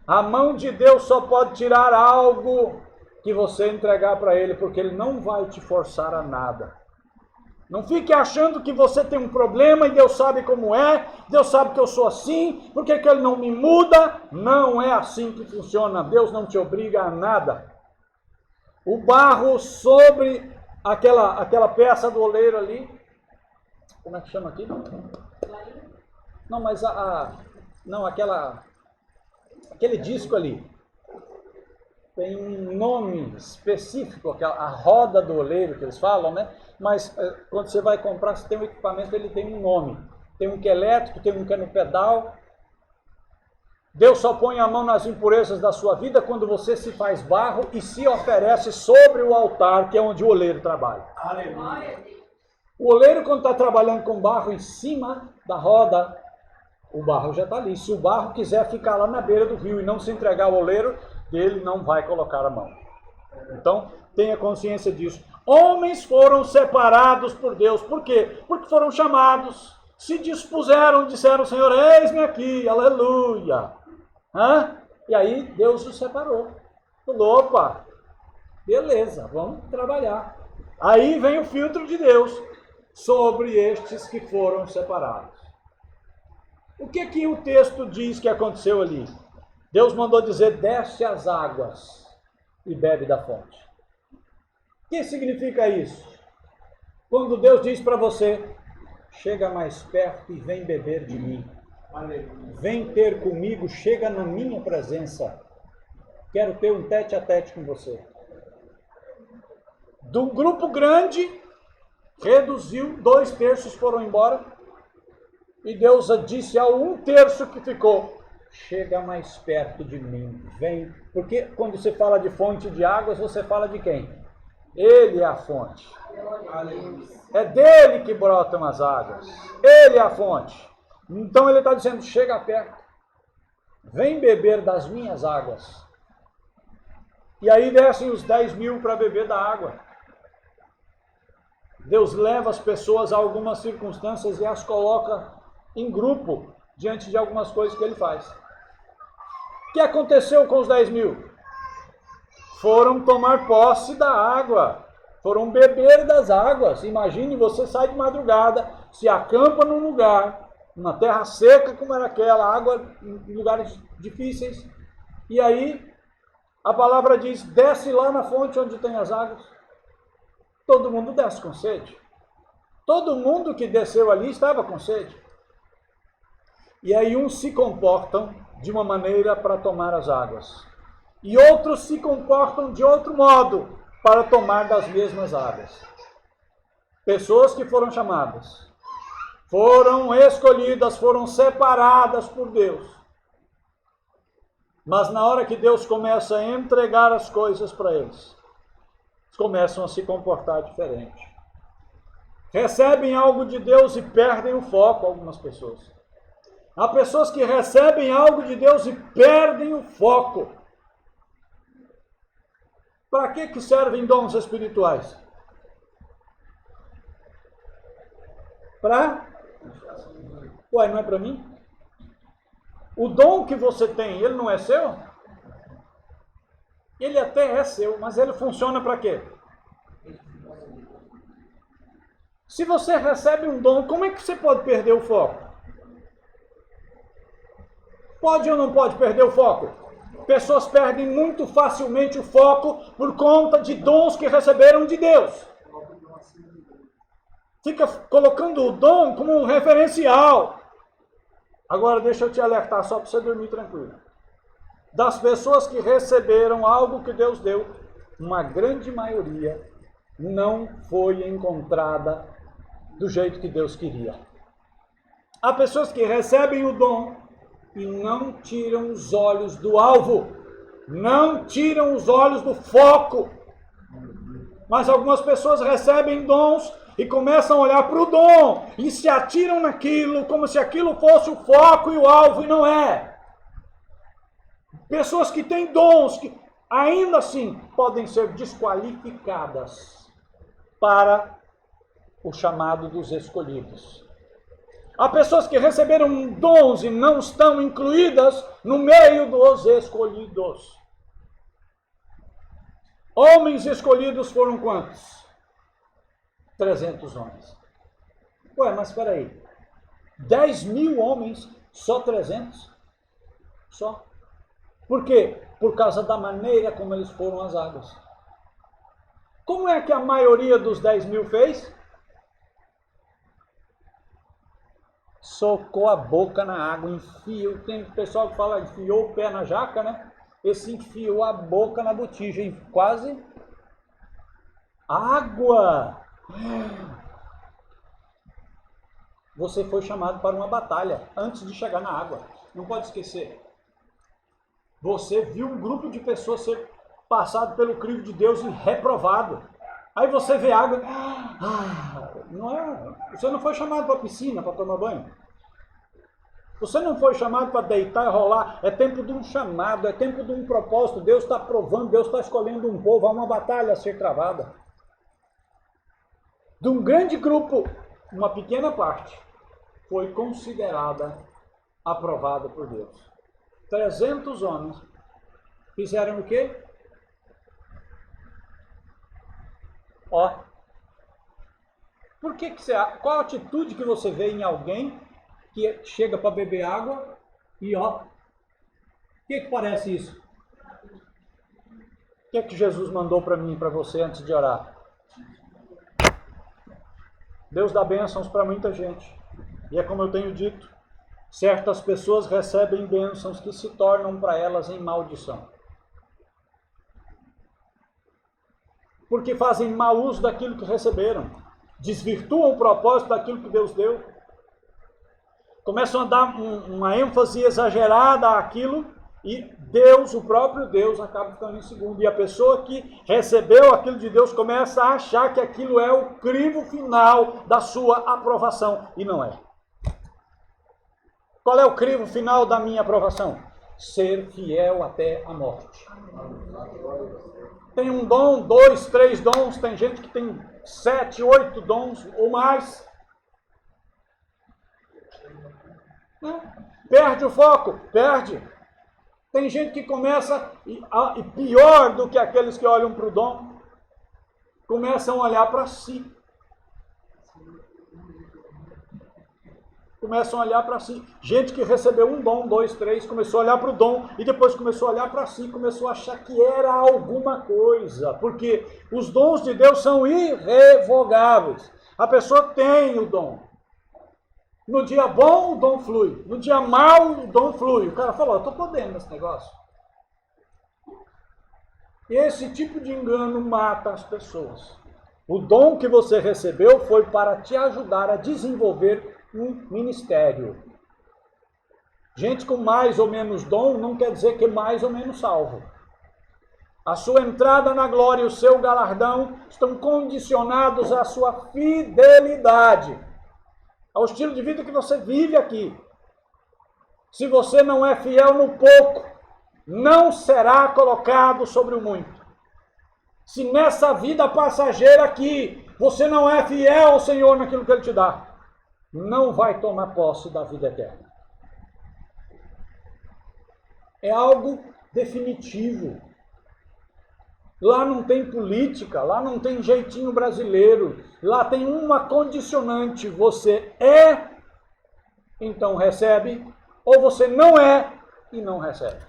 A mão de Deus só pode tirar algo que você entregar para Ele, porque Ele não vai te forçar a nada. Não fique achando que você tem um problema e Deus sabe como é, Deus sabe que eu sou assim, por que Ele não me muda? Não é assim que funciona, Deus não te obriga a nada. O barro sobre aquela peça do oleiro ali, como é que chama aqui? Não, mas aquele disco ali, tem um nome específico, a roda do oleiro que eles falam, né? Mas quando você vai comprar, se tem um equipamento, ele tem um nome. tem um que é elétrico, tem um que é no pedal. Deus só põe a mão nas impurezas da sua vida quando você se faz barro e se oferece sobre o altar, que é onde o oleiro trabalha. Aleluia. O oleiro, quando está trabalhando com barro em cima da roda, o barro já está ali. Se o barro quiser ficar lá na beira do rio e não se entregar ao oleiro, ele não vai colocar a mão. Então, tenha consciência disso. Homens foram separados por Deus. Por quê? Porque foram chamados, se dispuseram, disseram, Senhor, eis-me aqui, aleluia. E aí Deus os separou. Falou, opa, beleza, vamos trabalhar. Aí vem o filtro de Deus sobre estes que foram separados. O que o texto diz que aconteceu ali? Deus mandou dizer, desce as águas e bebe da fonte. O que significa isso? Quando Deus diz para você, chega mais perto e vem beber de mim. Vem ter comigo, chega na minha presença. Quero ter um tete a tete com você. Do grupo grande, reduziu, 2/3 foram embora. E Deus disse ao 1/3 que ficou, chega mais perto de mim, vem. Porque quando você fala de fonte de águas, você fala de quem? Ele é a fonte. É dele que brotam as águas. Ele é a fonte. Então ele está dizendo, chega perto, vem beber das minhas águas. E aí descem os 10.000 para beber da água. Deus leva as pessoas a algumas circunstâncias e as coloca em grupo diante de algumas coisas que ele faz. O que aconteceu com os 10.000? Foram tomar posse da água, foram beber das águas. Imagine, você sai de madrugada, se acampa num lugar, uma terra seca como era aquela, água em lugares difíceis, e aí a palavra diz, desce lá na fonte onde tem as águas. Todo mundo desce com sede. Todo mundo que desceu ali estava com sede. E aí uns se comportam de uma maneira para tomar as águas, e outros se comportam de outro modo para tomar das mesmas águas. Pessoas que foram chamadas, foram escolhidas, foram separadas por Deus. Mas na hora que Deus começa a entregar as coisas para eles, começam a se comportar diferente. Recebem algo de Deus e perdem o foco, algumas pessoas. Há pessoas que recebem algo de Deus e perdem o foco. Para que servem dons espirituais? Ué, não é para mim? O dom que você tem, ele não é seu? Ele até é seu, mas ele funciona para quê? Se você recebe um dom, como é que você pode perder o foco? Pode ou não pode perder o foco? Pessoas perdem muito facilmente o foco por conta de dons que receberam de Deus. Fica colocando o dom como um referencial. Agora deixa eu te alertar só para você dormir tranquilo. Das pessoas que receberam algo que Deus deu, uma grande maioria não foi encontrada do jeito que Deus queria. Há pessoas que recebem o dom e não tiram os olhos do alvo, não tiram os olhos do foco. Mas algumas pessoas recebem dons e começam a olhar para o dom e se atiram naquilo como se aquilo fosse o foco e o alvo, e não é. Pessoas que têm dons que ainda assim podem ser desqualificadas para o chamado dos escolhidos. Há pessoas que receberam dons e não estão incluídas no meio dos escolhidos. Homens escolhidos foram quantos? 300 homens. Ué, mas espera aí. 10.000 homens, só 300? Só. Por quê? Por causa da maneira como eles foram às águas. Como é que a maioria dos 10.000 fez? Socou a boca na água, enfiou. Tem pessoal que fala, enfiou o pé na jaca, né? Esse enfiou a boca na botija e quase... Água! você foi chamado para uma batalha antes de chegar na água. Não pode esquecer. Você viu um grupo de pessoas ser passado pelo crivo de Deus e reprovado. Aí você vê água. Não é, você não foi chamado para a piscina para tomar banho. Você não foi chamado para deitar e rolar. É tempo de um chamado, é tempo de um propósito. Deus está provando, Deus está escolhendo um povo. Há uma batalha a ser travada. De um grande grupo, uma pequena parte foi considerada aprovada por Deus. 300 homens fizeram o quê? Por que você, qual a atitude que você vê em alguém que chega para beber água e o que parece isso? O que Jesus mandou para mim e para você antes de orar? Deus dá bênçãos para muita gente. E é como eu tenho dito, certas pessoas recebem bênçãos que se tornam para elas em maldição. Porque fazem mau uso daquilo que receberam. Desvirtuam o propósito daquilo que Deus deu. Começam a dar uma ênfase exagerada àquilo e Deus, o próprio Deus, acaba ficando em segundo. E a pessoa que recebeu aquilo de Deus começa a achar que aquilo é o crivo final da sua aprovação. E não é. Qual é o crivo final da minha aprovação? Ser fiel até a morte. Tem um dom, 2, 3 dons, tem gente que tem 7, 8 dons ou mais. Perde o foco, perde. Tem gente que começa, e pior do que aqueles que olham para o dom, começam a olhar para si. Começam a olhar para si. Gente que recebeu um dom, 2, 3, começou a olhar para o dom e depois começou a olhar para si, começou a achar que era alguma coisa. Porque os dons de Deus são irrevogáveis. A pessoa tem o dom. No dia bom, o dom flui. No dia mau, o dom flui. O cara falou, eu estou podendo nesse negócio. Esse tipo de engano mata as pessoas. O dom que você recebeu foi para te ajudar a desenvolver um ministério. Gente com mais ou menos dom não quer dizer que é mais ou menos salvo. A sua entrada na glória e o seu galardão estão condicionados à sua fidelidade, ao estilo de vida que você vive aqui. Se você não é fiel no pouco, não será colocado sobre o muito. Se nessa vida passageira aqui, você não é fiel ao Senhor naquilo que Ele te dá, não vai tomar posse da vida eterna. É algo definitivo. Lá não tem política, lá não tem jeitinho brasileiro, lá tem uma condicionante. Você é, então recebe, ou você não é e não recebe.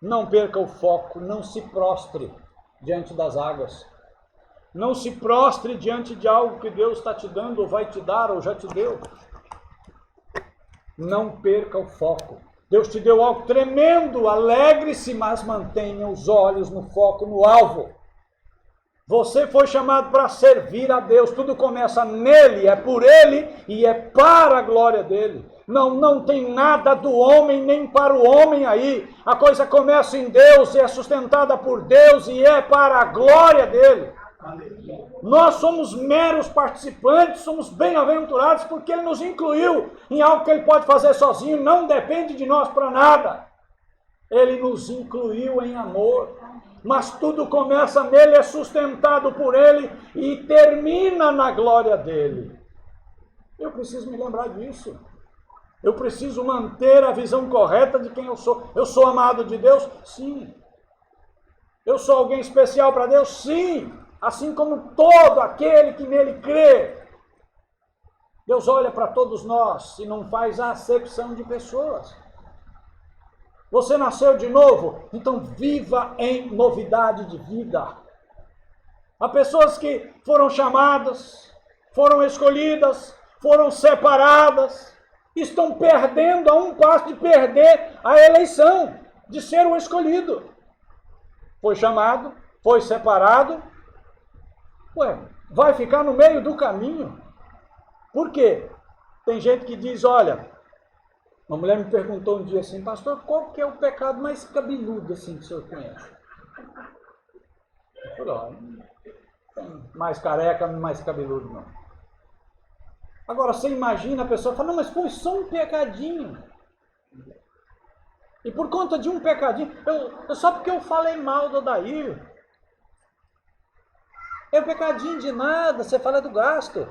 Não perca o foco, não se prostre diante das águas. Não se prostre diante de algo que Deus está te dando, ou vai te dar, ou já te deu. Não perca o foco. Deus te deu algo tremendo, alegre-se, mas mantenha os olhos no foco, no alvo. Você foi chamado para servir a Deus, tudo começa nele, é por ele e é para a glória dele. Não tem nada do homem nem para o homem aí. A coisa começa em Deus e é sustentada por Deus e é para a glória dele. Nós somos meros participantes, somos bem-aventurados porque Ele nos incluiu em algo que Ele pode fazer sozinho, não depende de nós para nada. Ele nos incluiu em amor, mas tudo começa nele, é sustentado por Ele e termina na glória dele. Eu preciso me lembrar disso. Eu preciso manter a visão correta de quem eu sou. Eu sou amado de Deus? Sim. Eu sou alguém especial para Deus? Sim. Assim como todo aquele que nele crê. Deus olha para todos nós e não faz acepção de pessoas. Você nasceu de novo? Então viva em novidade de vida. Há pessoas que foram chamadas, foram escolhidas, foram separadas, estão perdendo a um passo de perder a eleição, de ser o escolhido. Foi chamado, foi separado. Ué, vai ficar no meio do caminho. Por quê? Tem gente que diz, olha, uma mulher me perguntou um dia assim, pastor, qual que é o pecado mais cabeludo assim que o senhor conhece? Eu falei, ó, não tem mais careca, mais cabeludo não. Agora, você imagina a pessoa fala, não, mas foi só um pecadinho. E por conta de um pecadinho, só porque eu falei mal do Odair. É um pecadinho de nada, você fala do gasto.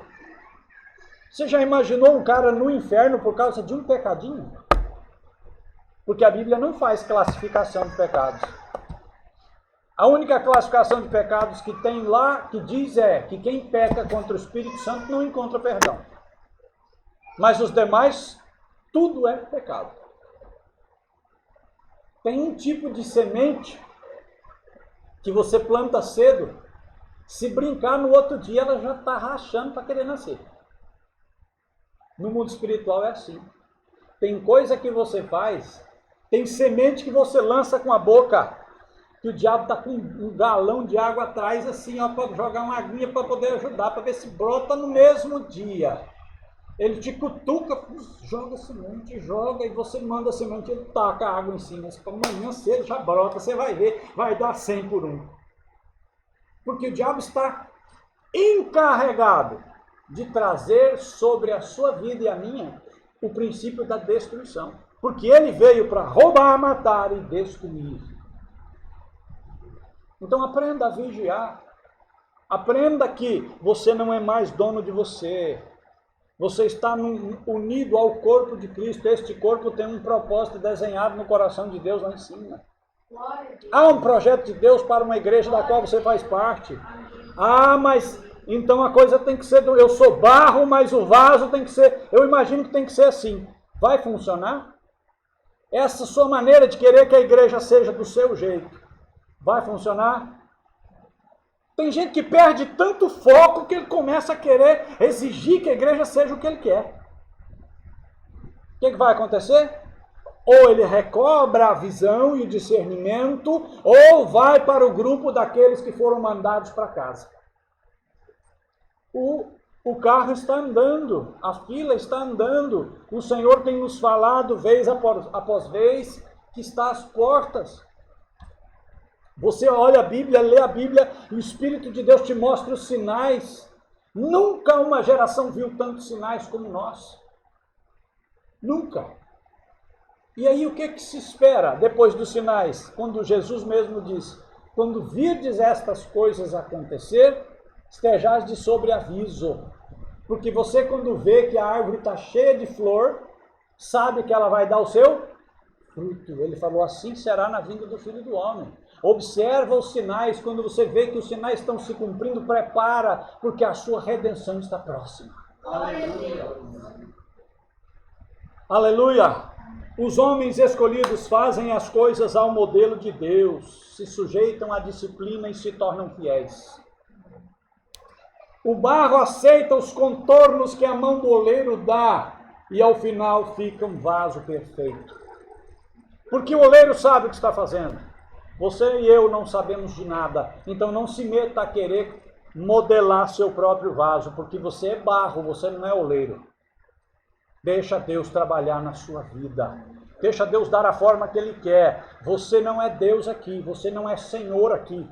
Você já imaginou um cara no inferno por causa de um pecadinho? Porque a Bíblia não faz classificação de pecados. A única classificação de pecados que tem lá, que diz é que quem peca contra o Espírito Santo não encontra perdão. Mas os demais, tudo é pecado. Tem um tipo de semente que você planta cedo, se brincar no outro dia ela já está rachando para querer nascer. No mundo espiritual é assim. Tem coisa que você faz, tem semente que você lança com a boca, que o diabo está com um galão de água atrás assim, ó, para jogar uma aguinha para poder ajudar, para ver se brota no mesmo dia. Ele te cutuca, joga a semente, joga, e você manda a semente, ele taca a água em cima. Amanhã cedo já brota, você vai ver, vai dar 100 por 1. Porque o diabo está encarregado de trazer sobre a sua vida e a minha o princípio da destruição. Porque ele veio para roubar, matar e destruir. Então aprenda a vigiar. Aprenda que você não é mais dono de você. Você está unido ao corpo de Cristo. Este corpo tem um propósito desenhado no coração de Deus lá em cima. Há um projeto de Deus para uma igreja da qual você faz parte. Ah, mas então a coisa tem que ser, eu sou barro, mas o vaso tem que ser, eu imagino que tem que ser assim. Vai funcionar? Essa sua maneira de querer que a igreja seja do seu jeito, vai funcionar? Tem gente que perde tanto foco que ele começa a querer exigir que a igreja seja o que ele quer. O que vai acontecer? Ou ele recobra a visão e o discernimento, ou vai para o grupo daqueles que foram mandados para casa. O carro está andando, a fila está andando, o Senhor tem nos falado vez após vez que está às portas. Você olha a Bíblia, lê a Bíblia, e o Espírito de Deus te mostra os sinais. Nunca uma geração viu tantos sinais como nós. Nunca. E aí o que se espera depois dos sinais? Quando Jesus mesmo diz, quando virdes estas coisas acontecer, estejais de sobreaviso. Porque você quando vê que a árvore está cheia de flor, sabe que ela vai dar o seu fruto. Ele falou, assim será na vinda do Filho do Homem. Observa os sinais, quando você vê que os sinais estão se cumprindo, prepara, porque a sua redenção está próxima. Aleluia! Aleluia! Os homens escolhidos fazem as coisas ao modelo de Deus, se sujeitam à disciplina e se tornam fiéis. O barro aceita os contornos que a mão do oleiro dá e ao final fica um vaso perfeito. Porque o oleiro sabe o que está fazendo. Você e eu não sabemos de nada, então não se meta a querer modelar seu próprio vaso, porque você é barro, você não é oleiro. Deixa Deus trabalhar na sua vida. Deixa Deus dar a forma que Ele quer. Você não é Deus aqui, você não é Senhor aqui.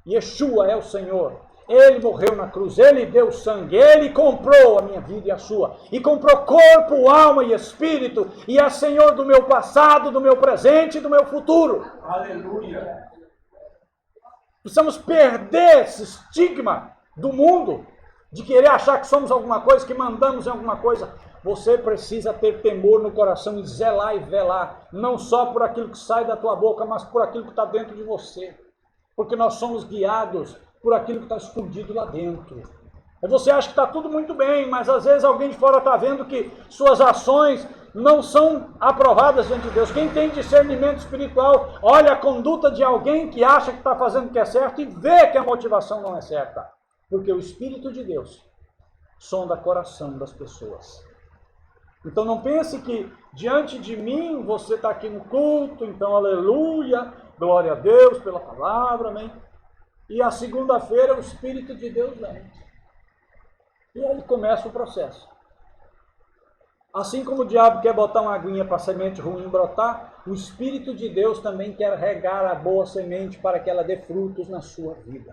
Yeshua é o Senhor. Ele morreu na cruz, Ele deu sangue, Ele comprou a minha vida e a sua. E comprou corpo, alma e espírito. E é Senhor do meu passado, do meu presente e do meu futuro. Aleluia! Precisamos perder esse estigma do mundo, de querer achar que somos alguma coisa, que mandamos em alguma coisa. Você precisa ter temor no coração e zelar e velar, não só por aquilo que sai da tua boca, mas por aquilo que está dentro de você. Porque nós somos guiados por aquilo que está escondido lá dentro. Aí você acha que está tudo muito bem, mas às vezes alguém de fora está vendo que suas ações não são aprovadas diante de Deus. Quem tem discernimento espiritual, olha a conduta de alguém que acha que está fazendo o que é certo e vê que a motivação não é certa. Porque o Espírito de Deus sonda o coração das pessoas. Então não pense que diante de mim você está aqui no culto, então aleluia, glória a Deus pela palavra, amém. E a segunda-feira o Espírito de Deus vem. E aí começa o processo. Assim como o diabo quer botar uma aguinha para a semente ruim brotar, o Espírito de Deus também quer regar a boa semente para que ela dê frutos na sua vida.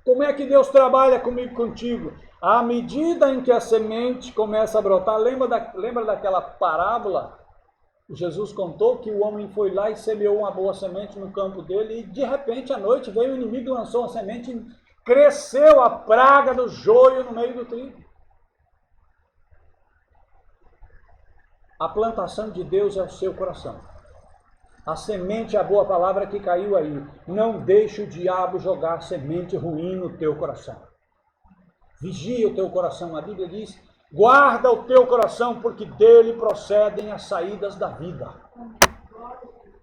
Como é que Deus trabalha comigo e contigo? À medida em que a semente começa a brotar, lembra daquela parábola? Jesus contou que o homem foi lá e semeou uma boa semente no campo dele e de repente à noite veio o inimigo e lançou uma semente e cresceu a praga do joio no meio do trigo. A plantação de Deus é o seu coração. A semente é a boa palavra que caiu aí. Não deixe o diabo jogar semente ruim no teu coração. Vigia o teu coração. A Bíblia diz, guarda o teu coração, porque dele procedem as saídas da vida.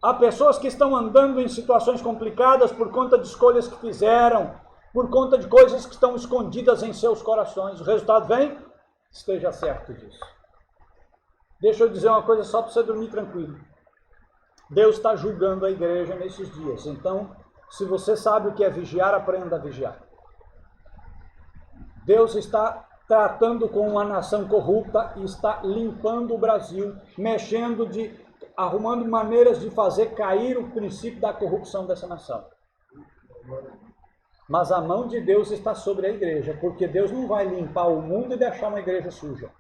Há pessoas que estão andando em situações complicadas por conta de escolhas que fizeram, por conta de coisas que estão escondidas em seus corações. O resultado vem? Esteja certo disso. Deixa eu dizer uma coisa só para você dormir tranquilo. Deus está julgando a igreja nesses dias. Então, se você sabe o que é vigiar, aprenda a vigiar. Deus está tratando com uma nação corrupta e está limpando o Brasil, arrumando maneiras de fazer cair o princípio da corrupção dessa nação. Mas a mão de Deus está sobre a igreja, porque Deus não vai limpar o mundo e deixar uma igreja suja.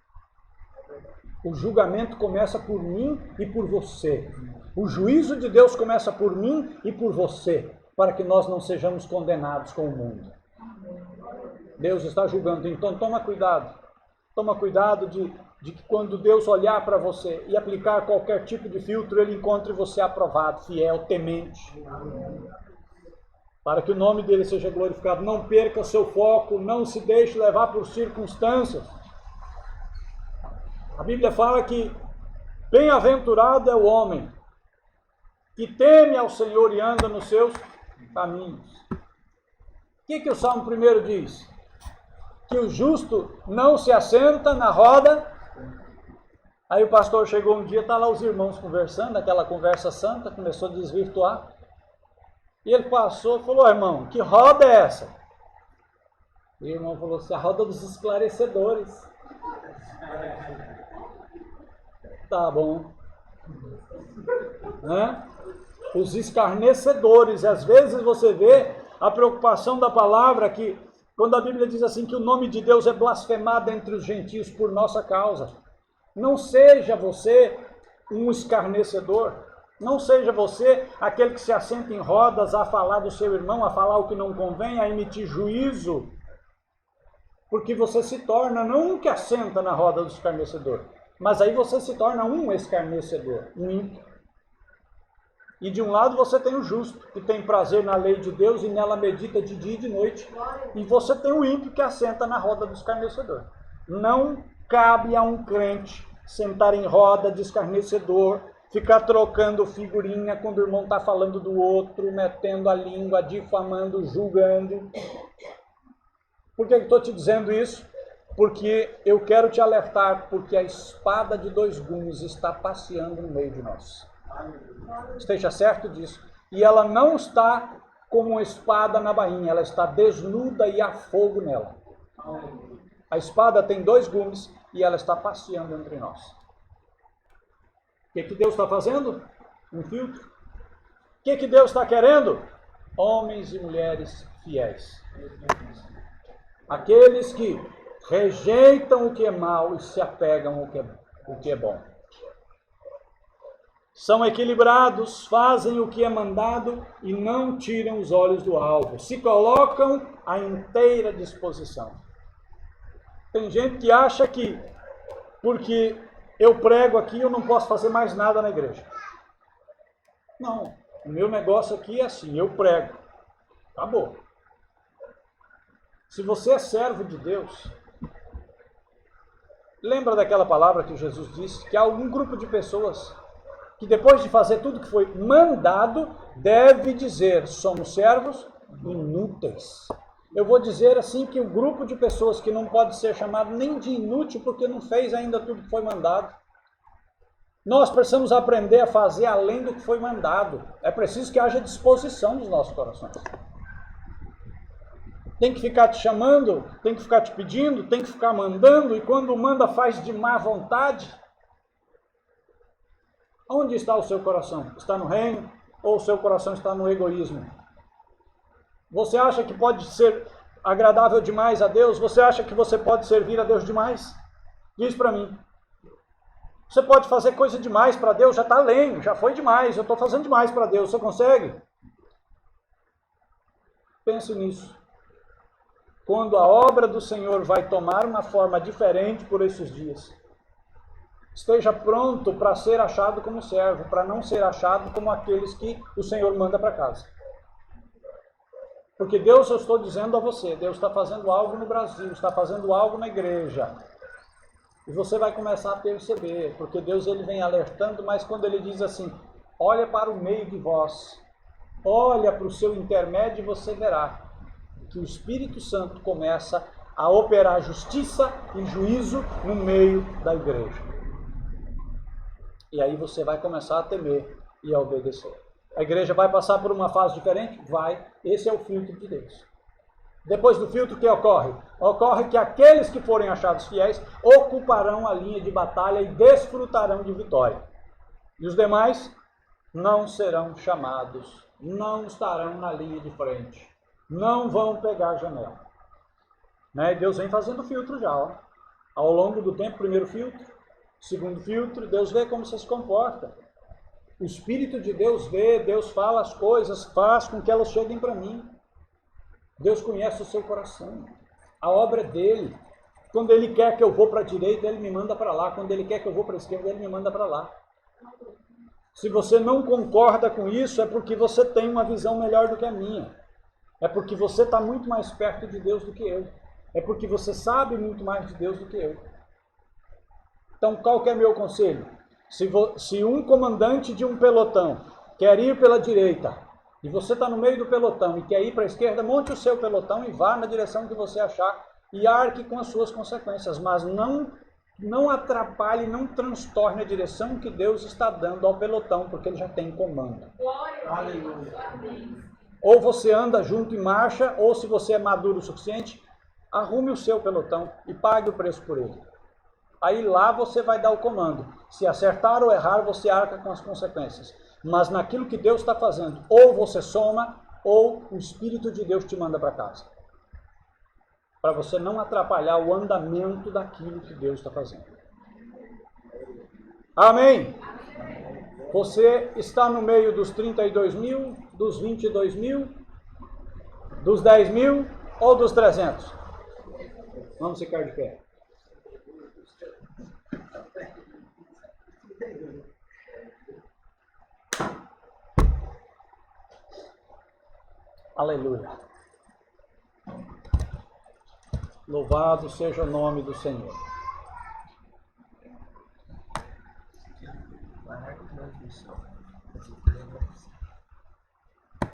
O julgamento começa por mim e por você. O juízo de Deus começa por mim e por você, para que nós não sejamos condenados com o mundo. Deus está julgando, então toma cuidado. Toma cuidado de que quando Deus olhar para você e aplicar qualquer tipo de filtro, Ele encontre você aprovado, fiel, temente. Para que o nome dele seja glorificado. Não perca seu foco, não se deixe levar por circunstâncias. A Bíblia fala que bem-aventurado é o homem que teme ao Senhor e anda nos seus caminhos. O que o Salmo 1 diz? Que o justo não se assenta na roda. Aí o pastor chegou um dia, está lá os irmãos conversando, aquela conversa santa, começou a desvirtuar. E ele passou e falou, irmão, que roda é essa? E o irmão falou assim, a roda dos esclarecedores. Tá bom. Os escarnecedores. Às vezes você vê a preocupação da palavra que, quando a Bíblia diz assim que o nome de Deus é blasfemado entre os gentios por nossa causa. Não seja você um escarnecedor. Não seja você aquele que se assenta em rodas a falar do seu irmão, a falar o que não convém, a emitir juízo. Porque você se torna não um que assenta na roda do escarnecedor, mas aí você se torna um escarnecedor, um ímpio. E de um lado você tem o justo, que tem prazer na lei de Deus e nela medita de dia e de noite. E você tem o ímpio que assenta na roda do escarnecedor. Não cabe a um crente sentar em roda de escarnecedor, ficar trocando figurinha quando o irmão está falando do outro, metendo a língua, difamando, julgando. Por que eu estou te dizendo isso? Porque eu quero te alertar, porque a espada de dois gumes está passeando no meio de nós. Esteja certo disso. E ela não está como uma espada na bainha, ela está desnuda e há fogo nela. A espada tem dois gumes e ela está passeando entre nós. O que Deus está fazendo? Um filtro. O que Deus está querendo? Homens e mulheres fiéis. Aqueles que rejeitam o que é mal e se apegam ao que é bom. São equilibrados, fazem o que é mandado e não tiram os olhos do alvo. Se colocam à inteira disposição. Tem gente que acha que, porque eu prego aqui, eu não posso fazer mais nada na igreja. Não, o meu negócio aqui é assim, eu prego. Acabou. Se você é servo de Deus, lembra daquela palavra que Jesus disse, que há algum grupo de pessoas que depois de fazer tudo que foi mandado, deve dizer, somos servos inúteis. Eu vou dizer assim que o grupo de pessoas que não pode ser chamado nem de inútil porque não fez ainda tudo que foi mandado. Nós precisamos aprender a fazer além do que foi mandado. É preciso que haja disposição nos nossos corações. Tem que ficar te chamando, tem que ficar te pedindo, tem que ficar mandando, e quando manda faz de má vontade. Onde está o seu coração? Está no reino ou o seu coração está no egoísmo? Você acha que pode ser agradável demais a Deus? Você acha que você pode servir a Deus demais? Diz para mim. Você pode fazer coisa demais para Deus? Já está além, já foi demais, eu estou fazendo demais para Deus. Você consegue? Pense nisso. Quando a obra do Senhor vai tomar uma forma diferente por esses dias, esteja pronto para ser achado como servo, para não ser achado como aqueles que o Senhor manda para casa. Porque Deus, eu estou dizendo a você, Deus está fazendo algo no Brasil, está fazendo algo na igreja. E você vai começar a perceber, porque Deus ele vem alertando, mas quando ele diz assim, olha para o meio de vós, olha para o seu intermédio e você verá que o Espírito Santo começa a operar justiça e juízo no meio da igreja. E aí você vai começar a temer e a obedecer. A igreja vai passar por uma fase diferente? Vai. Esse é o filtro de Deus. Depois do filtro, o que ocorre? Ocorre que aqueles que forem achados fiéis ocuparão a linha de batalha e desfrutarão de vitória. E os demais não serão chamados, não estarão na linha de frente, não vão pegar a janela. Né? Deus vem fazendo filtro já. Ó. Ao longo do tempo, primeiro filtro, segundo filtro, Deus vê como você se comporta. O Espírito de Deus vê, Deus fala as coisas, faz com que elas cheguem para mim. Deus conhece o seu coração. A obra é dele. Quando ele quer que eu vou para a direita, ele me manda para lá. Quando ele quer que eu vou para a esquerda, ele me manda para lá. Se você não concorda com isso, é porque você tem uma visão melhor do que a minha. É porque você está muito mais perto de Deus do que eu. É porque você sabe muito mais de Deus do que eu. Então, qual que é meu conselho? Se um comandante de um pelotão quer ir pela direita, e você está no meio do pelotão e quer ir para a esquerda, monte o seu pelotão e vá na direção que você achar e arque com as suas consequências, mas não atrapalhe, não transtorne a direção que Deus está dando ao pelotão, porque ele já tem comando. Aleluia. Ou você anda junto e marcha, ou se você é maduro o suficiente, arrume o seu pelotão e pague o preço por ele. Aí lá você vai dar o comando. Se acertar ou errar, você arca com as consequências. Mas naquilo que Deus está fazendo, ou você soma, ou o Espírito de Deus te manda para casa. Para você não atrapalhar o andamento daquilo que Deus está fazendo. Amém? Você está no meio dos 32 mil, dos 22 mil, dos 10 mil ou dos 300? Vamos ficar de pé. Aleluia. Louvado seja o nome do Senhor. Vai na transmissão.